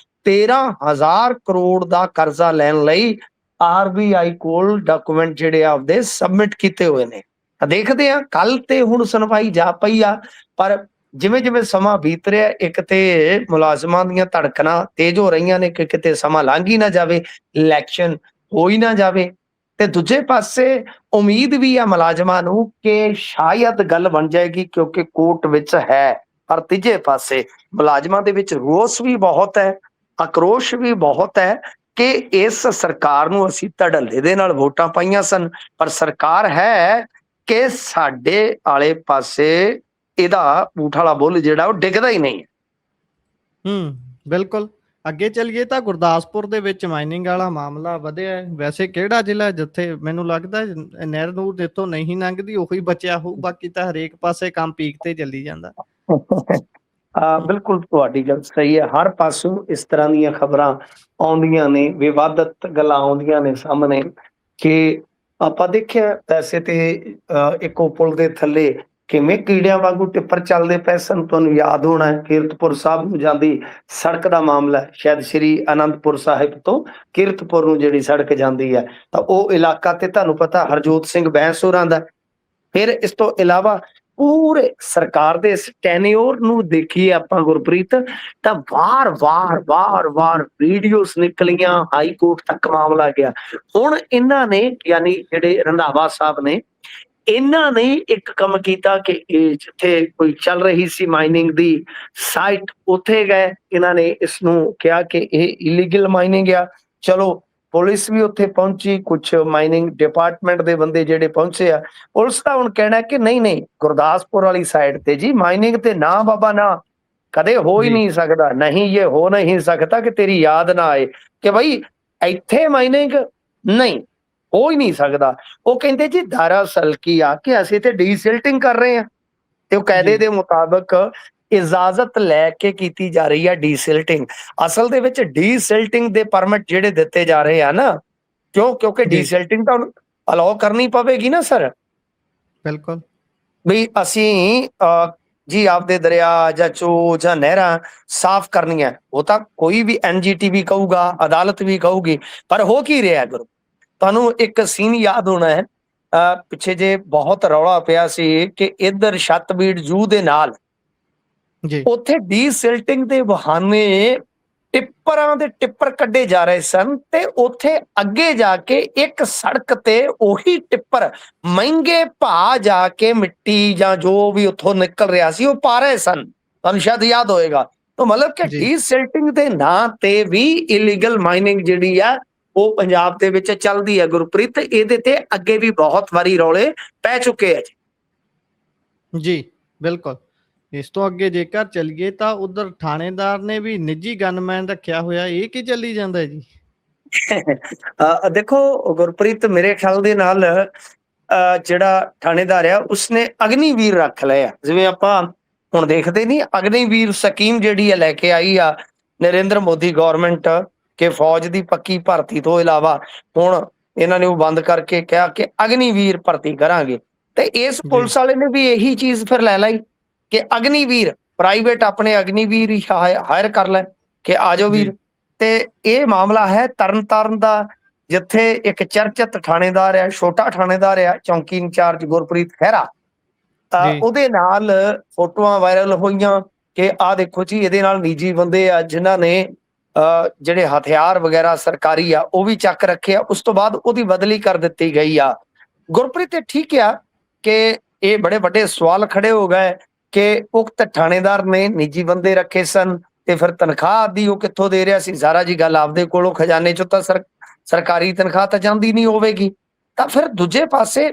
13,000 ਕਰੋੜ ਦਾ ਕਰਜ਼ਾ ਲੈਣ ਲਈ ਆਰਬੀਆਈ ਕੋਲ ਡਾਕੂਮੈਂਟ ਜਿਹੜੇ ਆਪਦੇ ਸਬਮਿਟ ਕੀਤੇ ਹੋਏ ਨੇ। ਤਾਂ ਦੇਖਦੇ ਆ ਕੱਲ ਤੇ ਹੁਣ ਸੁਣਵਾਈ ਜਾ ਪਈ ਆ, ਪਰ ਜਿਵੇਂ ਜਿਵੇਂ ਸਮਾਂ ਬੀਤ ਰਿਹਾ ਇੱਕ ਤੇ ਮੁਲਾਜ਼ਮਾਂ ਦੀਆਂ ਧੜਕਣਾਂ ਤੇਜ਼ ਹੋ ਰਹੀਆਂ ਨੇ ਕਿ ਕਿਤੇ ਸਮਾਂ ਲੰਘ ਹੀ ਨਾ ਜਾਵੇ, ਇਲੈਕਸ਼ਨ ਹੋ ਹੀ ਨਾ ਜਾਵੇ, ਤੇ ਦੂਜੇ ਪਾਸੇ ਉਮੀਦ ਵੀ ਆ ਮੁਲਾਜ਼ਮਾਂ ਨੂੰ ਕਿ ਸ਼ਾਇਦ ਗੱਲ ਬਣ ਜਾਏਗੀ ਕਿਉਂਕਿ ਕੋਰਟ ਵਿੱਚ ਹੈ। ਪਰ ਤੀਜੇ ਪਾਸੇ ਮੁਲਾਜ਼ਮਾਂ ਦੇ ਵਿੱਚ ਰੋਸ ਵੀ ਬਹੁਤ ਹੈ, ਆਕਰੋਸ਼ ਵੀ ਬਹੁਤ ਹੈ ਕਿ ਇਸ ਸਰਕਾਰ ਨੂੰ ਅਸੀਂ ਧੜੱਲੇ ਦੇ ਨਾਲ ਵੋਟਾਂ ਪਾਈਆਂ ਸਨ, ਪਰ ਸਰਕਾਰ ਹੈ ਕਿ ਸਾਡੇ ਆਲੇ ਪਾਸੇ ਇਹਦਾ ਊਠ ਵਾਲਾ ਬੁੱਲ ਜਿਹੜਾ ਉਹ ਡਿੱਗਦਾ ਹੀ ਨਹੀਂ। ਬਿਲਕੁਲ। ਅੱਗੇ ਚੱਲੀਏ ਤਾਂ ਗੁਰਦਾਸਪੁਰ ਦੇ ਵਿੱਚ ਮਾਈਨਿੰਗ ਵਾਲਾ ਮਾਮਲਾ ਵਧਿਆ ਹੈ। ਵੈਸੇ ਕਿਹੜਾ ਜ਼ਿਲ੍ਹਾ ਜਿੱਥੇ ਮੈਨੂੰ ਲੱਗਦਾ ਨਹਿਰ ਨੂਰ ਜਿੱਥੋਂ ਨਹੀਂ ਲੰਘਦੀ ਉਹੀ ਬਚਿਆ ਹੋਊ, ਬਾਕੀ ਤਾਂ ਹਰੇਕ ਪਾਸੇ ਕੰਮ ਪੀਕ ਤੇ ਚੱਲੀ ਜਾਂਦਾ। ਬਿਲਕੁਲ ਤੁਹਾਡੀ ਗੱਲ ਸਹੀ ਹੈ। ਹਰ ਪਾਸੋਂ ਇਸ ਤਰ੍ਹਾਂ ਦੀਆਂ ਖਬਰਾਂ ਆਉਂਦੀਆਂ ਨੇ, ਵਿਵਾਦਤ ਗੱਲਾਂ ਆਉਂਦੀਆਂ ਨੇ ਸਾਹਮਣੇ ਕਿ ਆਪਾਂ ਦੇਖਿਆ ਵੈਸੇ ਤੇ ਇੱਕੋ ਪੁਲ ਦੇ ਥੱਲੇ ਕਿਵੇਂ ਕੀੜਿਆਂ ਵਾਂਗੂ ਟਿੱਪਰ ਚੱਲਦੇ ਪਏ ਸਨ। ਤੁਹਾਨੂੰ ਯਾਦ ਹੋਣਾ ਹੈ ਕੀਰਤਪੁਰ ਸਾਹਿਬ ਨੂੰ ਜਾਂਦੀ ਸੜਕ ਦਾ ਮਾਮਲਾ, ਸ਼ਾਇਦ ਸ਼੍ਰੀ ਅਨੰਦਪੁਰ ਸਾਹਿਬ ਤੋਂ ਕੀਰਤਪੁਰ ਨੂੰ ਜਿਹੜੀ ਸੜਕ ਜਾਂਦੀ ਹੈ, ਤਾਂ ਉਹ ਇਲਾਕਾ ਤੇ ਤੁਹਾਨੂੰ ਪਤਾ ਹਰਜੋਤ ਸਿੰਘ ਬੈਂਸ ਹੋਰਾਂ ਦਾ। ਫਿਰ ਇਸ ਤੋਂ ਇਲਾਵਾ ਪੂਰੇ ਸਰਕਾਰ ਦੇ ਇਸ ਟੈਨਿਓਰ ਨੂੰ ਦੇਖੀਏ ਆਪਾਂ ਗੁਰਪ੍ਰੀਤ, ਤਾਂ ਵਾਰ-ਵਾਰ ਵੀਡੀਓਜ਼ ਨਿਕਲੀਆਂ, ਹਾਈ ਕੋਰਟ ਤੱਕ ਮਾਮਲਾ ਗਿਆ। ਹੁਣ ਇਹਨਾਂ ਨੇ ਯਾਨੀ ਜਿਹੜੇ ਰੰਧਾਵਾ ਸਾਹਿਬ ਨੇ, ਇਹਨਾਂ ਨੇ ਇੱਕ ਕੰਮ ਕੀਤਾ ਕਿ ਇਹ ਜਿੱਥੇ ਕੋਈ ਚੱਲ ਰਹੀ ਸੀ ਮਾਈਨਿੰਗ ਦੀ ਸਾਈਟ ਉੱਥੇ ਗਏ, ਇਹਨਾਂ ਨੇ ਇਸ ਨੂੰ ਕਿਹਾ ਕਿ ਇਹ ਇਲੀਗਲ ਮਾਈਨਿੰਗ ਆ। ਚਲੋ ਪੁਲਿਸ ਵੀ ਉੱਥੇ ਪਹੁੰਚੀ, ਕੁਝ ਮਾਈਨਿੰਗ ਡਿਪਾਰਟਮੈਂਟ ਦੇ ਬੰਦੇ ਜਿਹੜੇ ਪਹੁੰਚੇ ਆ। ਪੁਲਿਸ ਦਾ ਹੁਣ ਕਹਿਣਾ ਕਿ ਨਹੀਂ ਗੁਰਦਾਸਪੁਰ ਵਾਲੀ ਸਾਈਡ ਤੇ ਜੀ ਮਾਈਨਿੰਗ ਤੇ ਨਾ ਬਾਬਾ ਨਾ, ਕਦੇ ਹੋ ਹੀ ਨਹੀਂ ਸਕਦਾ, ਨਹੀਂ ਇਹ ਹੋ ਨਹੀਂ ਸਕਦਾ ਕਿ ਤੇਰੀ ਯਾਦ ਨਾ ਆਏ ਕਿ ਬਈ ਇੱਥੇ ਮਾਈਨਿੰਗ ਨਹੀਂ ਹੋ ਹੀ ਨਹੀਂ ਸਕਦਾ। ਉਹ ਕਹਿੰਦੇ ਜੀ ਦਰਅਸਲ ਕੀ ਆ ਕਿ ਅਸੀਂ ਤੇ ਡੀਸਿਲਟਿੰਗ ਕਰ ਰਹੇ ਹਾਂ ਤੇ ਉਹ ਕਾਇਦੇ ਦੇ ਮੁਤਾਬਕ ਇਜਾਜ਼ਤ ਲੈ ਕੇ ਕੀਤੀ ਜਾ ਰਹੀ ਹੈ ਡੀਸਿਲਟਿੰਗ। ਅਸਲ ਦੇ ਵਿੱਚ ਡੀਸਿਲਟਿੰਗ ਦੇ ਪਰਮਿਟ ਜਿਹੜੇ ਦਿੱਤੇ ਜਾ ਰਹੇ ਆ ਨਾ, ਕਿਉਂਕਿ ਡੀਸਿਲਟਿੰਗ ਤਾਂ ਅਲਾਉ ਕਰਨੀ ਪਵੇਗੀ ਨਾ ਸਰ। ਬਿਲਕੁਲ ਵੀ ਅਸੀਂ ਜੀ ਆਪਦੇ ਦਰਿਆ ਜਾਂ ਚੋ ਜਾਂ ਨਹਿਰਾਂ ਸਾਫ਼ ਕਰਨੀਆਂ, ਉਹ ਤਾਂ ਕੋਈ ਵੀ NGT ਵੀ ਕਹੂਗਾ, ਅਦਾਲਤ ਵੀ ਕਹੂਗੀ, ਪਰ ਹੋ ਕੀ ਰਿਹਾ ਗੁਰੂ। ਤੁਹਾਨੂੰ ਇੱਕ ਸੀਨ ਯਾਦ ਹੋਣਾ ਹੈ, ਪਿੱਛੇ ਜੇ ਬਹੁਤ ਰੌਲਾ ਪਿਆ ਸੀ ਕਿ ਇੱਧਰ ਛੱਤਬੀੜ ਜੂ ਦੇ ਨਾਲ ਉੱਥੇ ਡੀਸਿਲਟਿੰਗ ਦੇ ਬਹਾਨੇ ਟਿੱਪਰਾਂ ਦੇ ਟਿੱਪਰ ਕੱਢੇ ਜਾ ਰਹੇ ਸਨ ਤੇ ਉੱਥੇ ਅੱਗੇ ਜਾ ਕੇ ਇੱਕ ਸੜਕ ਤੇ ਉਹੀ ਟਿੱਪਰ ਮਹਿੰਗੇ ਭਾਅ ਜਾ ਕੇ ਮਿੱਟੀ ਜਾਂ ਜੋ ਵੀ ਉੱਥੋਂ ਨਿਕਲ ਰਿਹਾ ਸੀ ਉਹ ਪਾ ਰਹੇ ਸਨ। ਤੁਹਾਨੂੰ ਸ਼ਾਇਦ ਯਾਦ ਹੋਏਗਾ। ਤਾਂ ਮਤਲਬ ਕਿ ਜੀ ਡੀਸਿਲਟਿੰਗ ਦੇ ਨਾਂ ਤੇ ਵੀ ਇਲੀਗਲ ਮਾਈਨਿੰਗ ਜਿਹੜੀ ਆ ਉਹ ਪੰਜਾਬ ਦੇ ਵਿੱਚ ਚੱਲਦੀ ਹੈ ਗੁਰਪ੍ਰੀਤ। ਇਹਦੇ ਤੇ ਅੱਗੇ ਵੀ ਬਹੁਤ ਵਾਰੀ ਰੌਲੇ ਪੈ ਚੁੱਕੇ ਆ ਜੀ। ਜੀ ਬਿਲਕੁਲ। ਇਸ ਤੋਂ ਅੱਗੇ ਜੇਕਰ ਚੱਲੀਏ ਤਾਂ ਉਧਰ ਥਾਣੇਦਾਰ ਨੇ ਵੀ ਨਿੱਜੀ ਗਨਮੈਨ ਰੱਖਿਆ ਹੋਇਆ, ਇਹ ਕੀ ਚੱਲੀ ਜਾਂਦਾ ਜੀ? ਦੇਖੋ ਗੁਰਪ੍ਰੀਤ, ਮੇਰੇ ਖਿਆਲ ਦੇ ਨਾਲ ਜਿਹੜਾ ਥਾਣੇਦਾਰ ਆ ਉਸਨੇ ਅਗਨੀਵੀਰ ਰੱਖ ਲਏ ਆ। ਜਿਵੇਂ ਆਪਾਂ ਹੁਣ ਦੇਖਦੇ ਨਹੀਂ, ਅਗਨੀਵੀਰ ਸਕੀਮ ਜਿਹੜੀ ਆ ਲੈ ਕੇ ਆਈ ਆ ਨਰਿੰਦਰ ਮੋਦੀ ਗਵਰਨਮੈਂਟ, ਕਿ ਫੌਜ ਦੀ ਪੱਕੀ ਭਰਤੀ ਤੋਂ ਇਲਾਵਾ ਹੁਣ ਇਹਨਾਂ ਨੇ ਉਹ ਬੰਦ ਕਰਕੇ ਕਿਹਾ ਕਿ ਅਗਨੀਵੀਰ ਭਰਤੀ ਕਰਾਂਗੇ। ਤੇ ਇਸ ਪੁਲਿਸ ਵਾਲੇ ਨੇ ਵੀ ਇਹੀ ਚੀਜ਼ ਫਿਰ ਲੈ ਲਈ ਕਿ ਅਗਨੀਵੀਰ ਪ੍ਰਾਈਵੇਟ ਆਪਣੇ ਅਗਨੀਵੀਰ ਹੀ ਹਾਇਰ ਕਰ ਲੈ ਕਿ ਆ ਜਾਓ ਵੀਰ। ਤੇ ਇਹ ਮਾਮਲਾ ਹੈ ਤਰਨਤਾਰਨ ਦਾ, ਜਿੱਥੇ ਇੱਕ ਚਰਚਿਤ ਥਾਣੇਦਾਰ ਆ, ਛੋਟਾ ਥਾਣੇਦਾਰ ਆ, ਚੌਂਕੀ ਇੰਚਾਰਜ ਗੁਰਪ੍ਰੀਤ ਖਹਿਰਾ, ਉਹਦੇ ਨਾਲ ਫੋਟੋਆਂ ਵਾਇਰਲ ਹੋਈਆਂ ਕਿ ਆਹ ਦੇਖੋ ਜੀ ਇਹਦੇ ਨਾਲ ਨਿੱਜੀ ਬੰਦੇ ਆ ਜਿਨ੍ਹਾਂ ਨੇ ਜਿਹੜੇ ਹਥਿਆਰ ਵਗੈਰਾ ਸਰਕਾਰੀ ਆ ਉਹ ਵੀ ਚੱਕ ਰੱਖੇ ਆ। ਉਸ ਤੋਂ ਬਾਅਦ ਉਹਦੀ ਬਦਲੀ ਕਰ ਦਿੱਤੀ ਗਈ ਆ। ਗੁਰਪ੍ਰੀਤ ਠੀਕ ਆ ਕਿ ਇਹ ਬੜੇ ਵੱਡੇ ਸਵਾਲ ਖੜੇ ਹੋ ਗਏ ਕਿ ਉਕਤ ਥਾਣੇਦਾਰ ਨੇ ਨਿੱਜੀ ਬੰਦੇ ਰੱਖੇ ਸਨ ਤੇ ਫਿਰ ਤਨਖਾਹ ਆਦੀ ਉਹ ਕਿੱਥੋਂ ਦੇ ਰਿਹਾ ਸੀ? ਸਾਰਾ ਜੀ ਗੱਲ ਆਪਦੇ ਕੋਲੋਂ ਖਜ਼ਾਨੇ ਚੋਂ ਤਾਂ ਸਰਕਾਰੀ ਤਨਖਾਹ ਤਾਂ ਜਾਂਦੀ ਨਹੀਂ ਹੋਵੇਗੀ। ਤਾਂ ਫਿਰ ਦੂਜੇ ਪਾਸੇ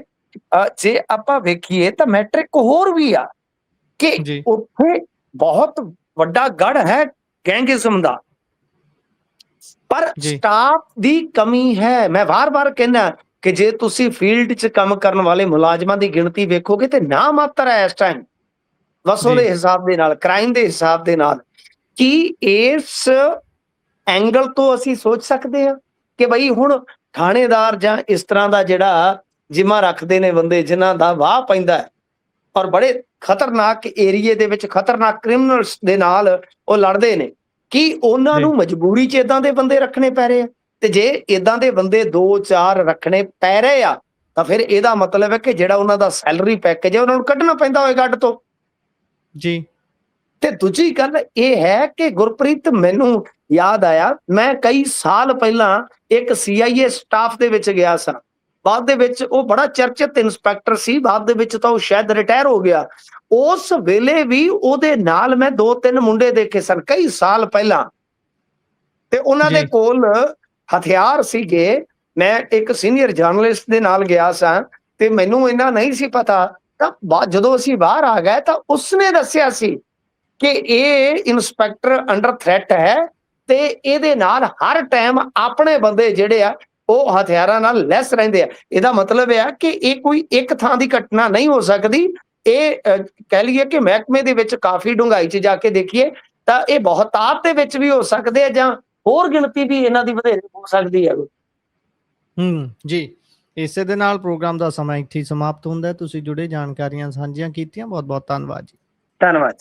ਜੇ ਆਪਾਂ ਵੇਖੀਏ ਤਾਂ ਮੈਟ੍ਰਿਕ ਹੋਰ ਵੀ ਆ ਕਿ ਉੱਥੇ ਬਹੁਤ ਵੱਡਾ ਗੜ ਹੈ ਗੈਂਗਿਜ਼ਮ ਦਾ, ਪਰ ਸਟਾਫ ਦੀ ਕਮੀ ਹੈ। ਮੈਂ ਵਾਰ-ਵਾਰ ਕਹਿੰਦਾ ਕਿ ਜੇ ਤੁਸੀਂ ਫੀਲਡ 'ਚ ਕੰਮ ਕਰਨ ਵਾਲੇ ਮੁਲਾਜ਼ਮਾਂ ਦੀ ਗਿਣਤੀ ਵੇਖੋਗੇ ਤੇ ਨਾ ਮਾਤਰ ਹੈ ਇਸ ਟਾਈਮ ਵਸੋਂ ਦੇ ਹਿਸਾਬ ਦੇ ਨਾਲ, ਕ੍ਰਾਈਮ ਦੇ ਹਿਸਾਬ ਦੇ ਨਾਲ। ਕੀ ਇਸ ਐਂਗਲ ਤੋਂ ਅਸੀਂ ਸੋਚ ਸਕਦੇ ਹਾਂ ਕਿ ਬਈ ਹੁਣ ਥਾਣੇਦਾਰ ਜਾਂ ਇਸ ਤਰ੍ਹਾਂ ਦਾ ਜਿਹੜਾ ਜਿਮਾ ਰੱਖਦੇ ਨੇ ਬੰਦੇ ਜਿਨ੍ਹਾਂ ਦਾ ਵਾਹ ਪੈਂਦਾ ਔਰ ਬੜੇ ਖਤਰਨਾਕ ਏਰੀਏ ਦੇ ਵਿੱਚ ਖਤਰਨਾਕ ਕ੍ਰਿਮੀਨਲਸ ਦੇ ਨਾਲ ਉਹ ਲੜਦੇ ਨੇ, ਕੀ ਉਹਨਾਂ ਨੂੰ ਮਜਬੂਰੀ 'ਚ ਇਦਾਂ ਦੇ ਬੰਦੇ ਰੱਖਣੇ ਪੈ ਰਹੇ ਆ? ਤੇ ਜੇ ਇਦਾਂ ਦੇ ਬੰਦੇ 2-4 ਰੱਖਣੇ ਪੈ ਰਹੇ ਆ ਤਾਂ ਫਿਰ ਇਹਦਾ ਮਤਲਬ ਹੈ ਕਿ ਜਿਹੜਾ ਉਹਨਾਂ ਦਾ ਸੈਲਰੀ ਪੈਕੇਜ ਹੈ ਉਹਨਾਂ ਨੂੰ ਕੱਢਣਾ ਪੈਂਦਾ ਹੋਏਗਾ ਅੱਡ ਤੋਂ ਜੀ। ਤੇ ਦੂਜੀ ਗੱਲ ਇਹ ਹੈ ਕਿ ਗੁਰਪ੍ਰੀਤ, ਮੈਨੂੰ ਯਾਦ ਆਇਆ ਮੈਂ ਕਈ ਸਾਲ ਪਹਿਲਾਂ ਇੱਕ CIA ਸਟਾਫ ਦੇ ਵਿੱਚ ਗਿਆ ਸਾਂ। ਬਾਅਦ ਦੇ ਵਿੱਚ ਉਹ ਬੜਾ ਚਰਚਿਤ ਇੰਸਪੈਕਟਰ ਸੀ, ਬਾਅਦ ਦੇ ਵਿੱਚ ਤਾਂ ਉਹ ਸ਼ਾਇਦ ਰਿਟਾਇਰ ਹੋ ਗਿਆ। ਉਸ ਵੇਲੇ ਵੀ ਉਹਦੇ ਨਾਲ ਮੈਂ 2-3 ਮੁੰਡੇ ਦੇਖੇ ਸਨ ਕਈ ਸਾਲ ਪਹਿਲਾਂ, ਤੇ ਉਹਨਾਂ ਦੇ ਕੋਲ ਹਥਿਆਰ ਸੀਗੇ। ਮੈਂ ਇੱਕ ਸੀਨੀਅਰ ਜਰਨਲਿਸਟ ਦੇ ਨਾਲ ਗਿਆ ਸਾਂ ਤੇ ਮੈਨੂੰ ਇਹਨਾਂ ਨਹੀਂ ਸੀ ਪਤਾ। ਤਾਂ ਜਦੋਂ ਅਸੀਂ ਬਾਹਰ ਆ ਗਏ ਤਾਂ ਉਸਨੇ ਦੱਸਿਆ ਸੀ ਕਿ ਇਹ ਇਨਸਪੈਕਟਰ ਅੰਡਰ ਥ੍ਰੈਟ ਹੈ ਤੇ ਇਹਦੇ ਨਾਲ ਹਰ ਟਾਈਮ ਆਪਣੇ ਬੰਦੇ ਜਿਹੜੇ ਆ ਉਹ ਹਥਿਆਰਾਂ ਨਾਲ ਲੈਸ ਰਹਿੰਦੇ ਆ। ਇਹਦਾ ਮਤਲਬ ਇਹ ਆ ਕਿ ਇਹ ਕੋਈ ਇੱਕ ਥਾਂ ਦੀ ਘਟਨਾ ਨਹੀਂ ਹੋ ਸਕਦੀ। ਇਹ ਕਹਿ ਲਈਏ ਕਿ ਮਹਿਕਮੇ ਦੇ ਵਿੱਚ ਕਾਫੀ ਡੂੰਘਾਈ 'ਚ ਜਾ ਕੇ ਦੇਖੀਏ ਤਾਂ ਇਹ ਬਹੁਤਾਤ ਦੇ ਵਿੱਚ ਵੀ ਹੋ ਸਕਦੇ ਆ ਜਾਂ ਹੋਰ ਗਿਣਤੀ ਵੀ ਇਹਨਾਂ ਦੀ ਵਧੇਰੇ ਹੋ ਸਕਦੀ ਹੈ। ਜੀ, ਇਸੇ ਦੇ ਨਾਲ ਪ੍ਰੋਗਰਾਮ ਦਾ ਸਮਾਂ ਇੱਥੇ ਸਮਾਪਤ ਹੁੰਦਾ ਹੈ। ਤੁਸੀਂ ਜੁੜੇ ਜਾਣਕਾਰੀਆਂ ਸਾਂਝੀਆਂ ਕੀਤੀਆਂ, ਬਹੁਤ ਬਹੁਤ ਧੰਨਵਾਦ ਜੀ। ਧੰਨਵਾਦ।